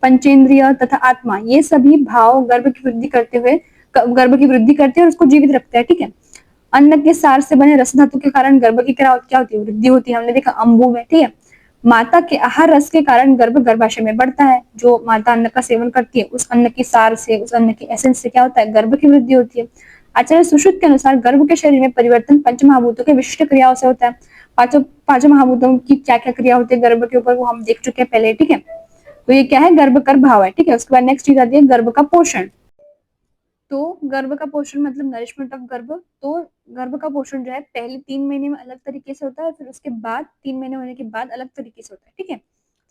पंचेंद्रिय तथा आत्मा, ये सभी भाव गर्भ की वृद्धि करते हैं और उसको जीवित रखते हैं, ठीक है। अन्न के सार से बने रस धातु के कारण गर्भ की क्या होती है, वृद्धि होती है। हमने देखा अंबु में, ठीक है। माता के आहार रस के कारण गर्भ गर्भाशय में बढ़ता है। जो माता अन्न का सेवन करती है, उस अन्न के सार से, उस अन्न के एसेंस से क्या होता है, गर्भ की वृद्धि होती है। आचार्य सुश्रुत के अनुसार गर्भ के शरीर में परिवर्तन पंच महाभूतों के विशिष्ट क्रियाओं से होता है। पांचों महाभूतों की क्या क्या क्रिया होती है गर्भ के ऊपर, वो हम देख चुके हैं पहले, ठीक है। तो ये क्या है, गर्भ कर भाव है, ठीक है। उसके बाद नेक्स्ट चीज आती है गर्भ का पोषण। तो गर्भ का पोषण मतलब नरिशमेंट ऑफ गर्भ। तो गर्भ का पोषण जो है पहले 3 महीने में अलग तरीके से होता है, फिर उसके बाद 3 महीने होने के बाद अलग तरीके से होता है, ठीक है।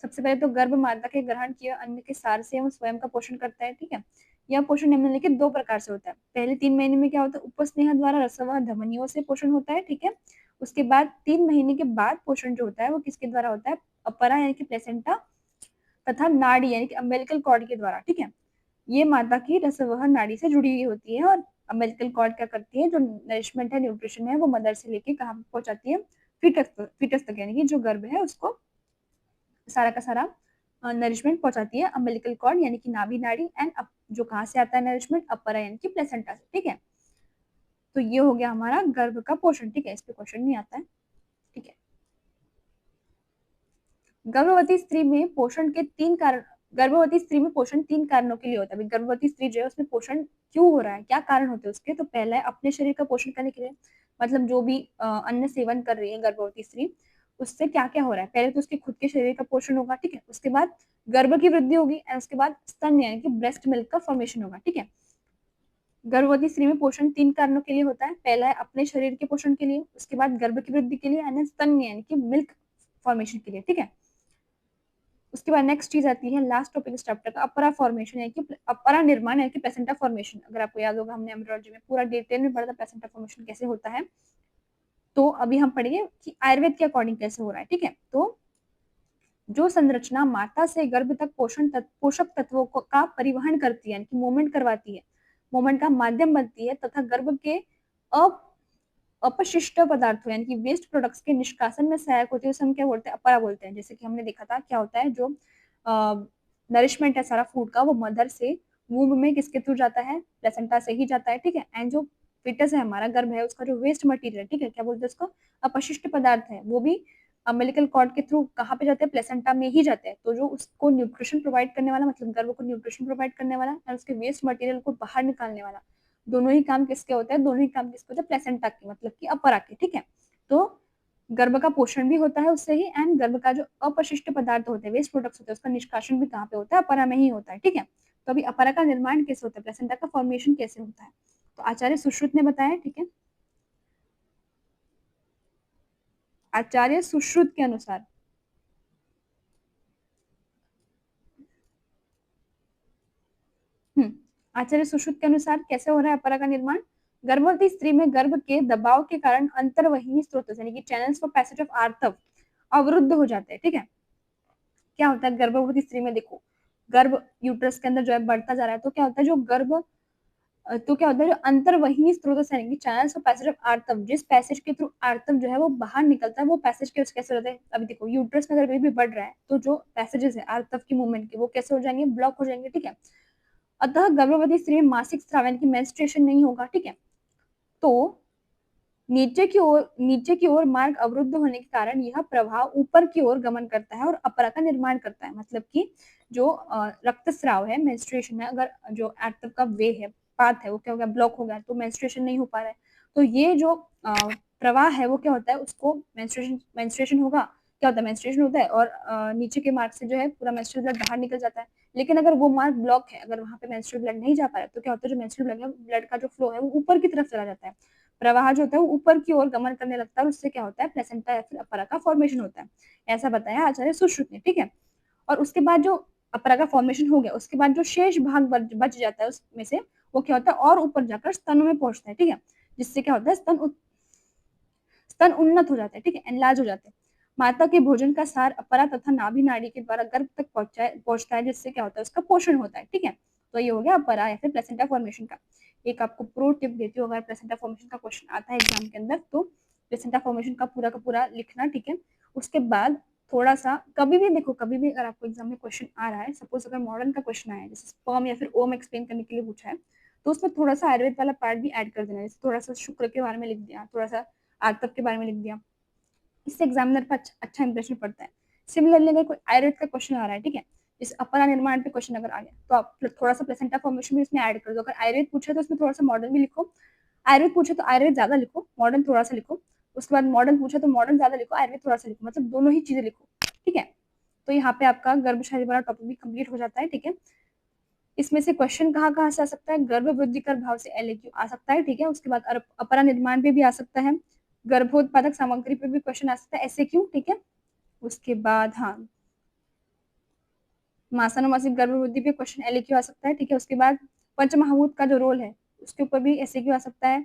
सबसे पहले तो गर्भ माता के ग्रहण किए अन्न के सार से वो स्वयं का पोषण करता है, ठीक है। यह पोषण निम्नलिखित दो प्रकार से होता है। पहले 3 महीने में क्या होता है, उपस्नेह द्वारा रसवह धमनियों से पोषण होता है, ठीक है। उसके बाद 3 महीने के बाद पोषण जो होता है वो किसके द्वारा होता है, अपरा यानी कि प्लेसेंटा तथा नाड़ी यानी कि अम्बिलिकल कॉर्ड के द्वारा, ठीक है। ये माता की रसवहन नाड़ी से जुड़ी हुई होती है, और अम्बिलिकल कॉर्ड क्या करती है, जो नरिशमेंट है, न्यूट्रिशन है, वो मदर से लेके कहाँ पहुंचाती है, फीटस तक यानी कि जो गर्भ है उसको सारा का सारा नरिशमेंट पहुंचाती है अम्बिलिकल कॉर्ड यानी कि नाभि नाड़ी, एंड जो कहाँ से आता है नरिशमेंट, अपरा यानी कि प्लेसेंटा से, ठीक है। तो ये हो गया हमारा गर्भ का पोषण, ठीक है, इस पे क्वेश्चन नहीं आता है, ठीक है। गर्भवती स्त्री में पोषण के 3 कारण, गर्भवती स्त्री में पोषण 3 कारणों के लिए होता है। गर्भवती स्त्री जो है उसमें पोषण क्यों हो रहा है, क्या कारण होते हैं उसके, तो पहला है अपने शरीर का पोषण करने के लिए, मतलब जो भी अन्न सेवन कर रही है गर्भवती स्त्री, उससे क्या क्या हो रहा है, पहले तो उसके खुद के शरीर का पोषण होगा, ठीक है। उसके बाद गर्भ की वृद्धि होगी, और उसके बाद स्तन यानी कि ब्रेस्ट मिल्क का फॉर्मेशन होगा, ठीक है। गर्भवती स्त्री में पोषण 3 कारणों के लिए होता है। पहला है अपने शरीर के पोषण के लिए, उसके बाद गर्भ की वृद्धि के लिए, एंड स्तन यानी कि मिल्क फॉर्मेशन के लिए, ठीक है। उसके बाद नेक्स्ट चीज आती है लास्ट टॉपिक इस चैप्टर का, अपरा फॉर्मेशन यानी कि अपरा निर्माण यानी कि प्लेसेंटा फॉर्मेशन। अगर आपको याद होगा हमने एम्ब्रियोलॉजी में पूरा डिटेल में पढ़ा था प्लेसेंटा फॉर्मेशन कैसे होता है, तो अभी हम पढ़ेंगे कि आयुर्वेद के अकॉर्डिंग कैसे हो रहा है, ठीक है। तो जो संरचना माता से गर्भ तक पोषक तत्वों का परिवहन करती है यानी कि मूवमेंट करवाती है, मूवमेंट का माध्यम बनती है, तथा गर्भ के अपशिष्ट पदार्थों यानी कि वेस्ट प्रोडक्ट्स के निष्कासन में सहायक होती है, उसे हम क्या बोलते हैं, अपरा बोलते हैं। जैसे कि हमने देखा था क्या होता है, जो नरिशमेंट है सारा फूड का, वो मदर से वूम्ब में किसके थ्रू जाता है, प्लेसेंटा से ही जाता है, ठीक है। एंड जो फिटस है हमारा गर्भ है, उसका जो वेस्ट मटेरियल है, ठीक है, क्या बोलते हैं उसको, अपशिष्ट पदार्थ है, वो भी अम्बिलिकल कॉर्ड के थ्रू कहाँ पे जाते हैं, प्लेसेंटा में ही जाते हैं। तो जो उसको न्यूट्रिशन प्रोवाइड करने वाला, मतलब गर्भ को न्यूट्रिशन प्रोवाइड करने वाला, और उसके वेस्ट मटेरियल को बाहर निकालने वाला, दोनों ही काम किसके होते हैं, दोनों ही काम किसके होते हैं, प्लेसेंटा के, मतलब कि अपरा के, ठीक है। तो गर्भ का पोषण भी होता है उससे ही, एंड गर्भ का जो अपशिष्ट पदार्थ होते हैं, वेस्ट प्रोडक्ट्स होते हैं, उसका निष्कासन भी कहाँ पे होता है, अपरा में ही होता है, ठीक है। तो अभी अपरा का निर्माण कैसे होता है, प्लेसेंटा का फॉर्मेशन कैसे होता है, तो आचार्य सुश्रुत ने बताया, ठीक है। आचार्य सुश्रुत के अनुसार, आचार्य सुश्रुत के अनुसार कैसे हो रहा है अपरा का निर्माण, गर्भवती स्त्री में गर्भ के दबाव के कारण अंतर्वहिनी स्रोत यानी कि चैनल्स फॉर पैसेज ऑफ आर्तव अवरुद्ध हो जाते हैं, ठीक है। क्या होता है गर्भवती स्त्री में, देखो गर्भ यूट्रस के अंदर जो है बढ़ता जा रहा है, तो क्या होता है, जो गर्भ तो क्या होता है, जो अंतर्वहिनी स्रोत यानी चैनल्स ऑफ पैसेज ऑफ आर्तव, जिस पैसेज के थ्रू आर्तव जो है वो बाहर निकलता है, वो पैसेज के कैसे होते हैं, अभी देखो यूट्रस में अगर कहीं भी बढ़ रहा है, तो जो पैसेजेस है आर्तव की मूवमेंट के, वो कैसे हो जाएंगे, ब्लॉक हो जाएंगे, ठीक है। अतः गर्भवती स्त्री में मासिक स्राव यानी कि मेंस्ट्रुएशन नहीं होगा, ठीक है। तो नीचे की ओर मार्ग अवरुद्ध होने के कारण यह प्रवाह ऊपर की ओर गमन करता है और अपरा का निर्माण करता है, मतलब कि जो रक्तस्राव है, मेंस्ट्रुएशन है, अगर जो आर्तव का वे है, पाथ है, वो क्या हो गया, ब्लॉक हो गया, तो मेंस्ट्रुएशन नहीं हो पा रहा है। तो ये जो प्रवाह है वो क्या होता है, उसको मेंस्ट्रुएशन होगा, क्या होता है, मेंस्ट्रुएशन होता है, और नीचे के मार्ग से जो है पूरा मेंस्ट्रुअल ब्लड बाहर निकल जाता है। लेकिन अगर वो मार्ग ब्लॉक है, अगर वहां पे मेंस्ट्रुअल ब्लड नहीं जा पा रहा है, तो क्या होता है, जो मेंस्ट्रुअल ब्लड का जो फ्लो है वो ऊपर की तरफ चला जाता है, प्रवाह जो होता है वो ऊपर की ओर गमन करने लगता है, और उससे क्या होता है, प्लेसेंटा या फिर अपरा का फॉर्मेशन होता है, ऐसा बताया आचार्य सुश्रुत ने, ठीक है। और उसके बाद जो अपरा का फॉर्मेशन हो गया, उसके बाद जो शेष भाग बच जाता है उसमें से, वो क्या होता है, और ऊपर जाकर स्तनों में पहुंचता है, ठीक है। जिससे क्या होता है, स्तन उन्नत हो जाते हैं, ठीक है, एनलार्ज हो जाते हैं। माता के भोजन का सार अपरा तथा नाभि नाड़ी के द्वारा गर्भ तक पहुंचता है, जिससे क्या होता है, उसका पोषण होता है, ठीक है। तो ये हो गया अपरा या फिर प्लेसेंटा फॉर्मेशन का। एक आपको प्रो टिप देती हूँ, अगर प्लेसेंटा फॉर्मेशन का क्वेश्चन आता है एग्जाम के अंदर, तो प्लेसेंटा फॉर्मेशन का पूरा लिखना, ठीक है। उसके बाद थोड़ा सा कभी भी देखो, कभी भी अगर आपको एग्जाम में क्वेश्चन आ रहा है, सपोज अगर मॉडर्न का क्वेश्चन आया है, जैसे स्पर्म या फिर ओम एक्सप्लेन करने के लिए पूछा है, तो उसमें थोड़ा सा आयुर्वेद वाला पार्ट भी ऐड कर देना, जैसे थोड़ा सा शुक्र के बारे में लिख दिया, थोड़ा सा आर्तव के बारे में लिख दिया, इससे एग्जामिनर पर अच्छा इंप्रेशन पड़ता है। सिमिलरली अगर कोई आयुर्वेद का क्वेश्चन आ रहा है, ठीक है, इस अपरा निर्माण पे क्वेश्चन अगर आ गया, तो आप थोड़ा सा प्लेसेंटा फॉर्मेशन भी इसमें ऐड कर दो। अगर आयुर्वेद पूछे तो इसमें थोड़ा सा मॉडर्न भी लिखो, आयुर्वेद पूछे तो आयुर्वेद ज्यादा लिखो, मॉडर्न थोड़ा सा लिखो, उसके बाद मॉडर्न पूछे तो मॉडर्न ज्यादा लिखो, आयुर्वेद थोड़ा सा लिखो, मतलब दोनों ही चीजें लिखो, ठीक है। तो यहाँ पे आपका गर्भशाली वाला टॉपिक भी कंप्लीट हो जाता है, ठीक है। इसमें से क्वेश्चन कहाँ से आ सकता है, गर्भ वृद्धि कर भाव से एलएक्यू आ सकता है, ठीक है। उसके बाद अपरा निर्माण पे भी आ सकता है, गर्भोत्पादक सामग्री पे भी क्वेश्चन आ सकता है, एसएक्यू, ठीक है। उसके बाद हाँ, मासानुमासिक गर्भ वृद्धि पे क्वेश्चन एलएक्यू आ सकता है, ठीक है। उसके बाद पंचमहाभूत का जो रोल है उसके ऊपर भी ऐसे क्यों आ सकता है।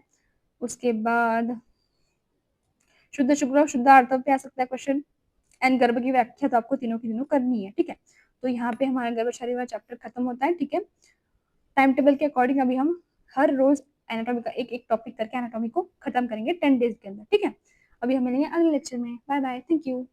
उसके बाद शुद्ध शुक्र शुद्ध आर्तव पे आ सकता है क्वेश्चन। एंड गर्भ की व्याख्या तो आपको तीनों की तीनों करनी है, ठीक है। तो यहाँ पे हमारा गर्भ शरीर वाला चैप्टर खत्म होता है, ठीक है। टाइम टेबल के अकॉर्डिंग अभी हम हर रोज एनाटॉमी का एक एक टॉपिक करके एनाटॉमी को खत्म करेंगे 10 डेज के अंदर, ठीक है। अभी हम मिलेंगे अगले लेक्चर में। Bye bye, thank you.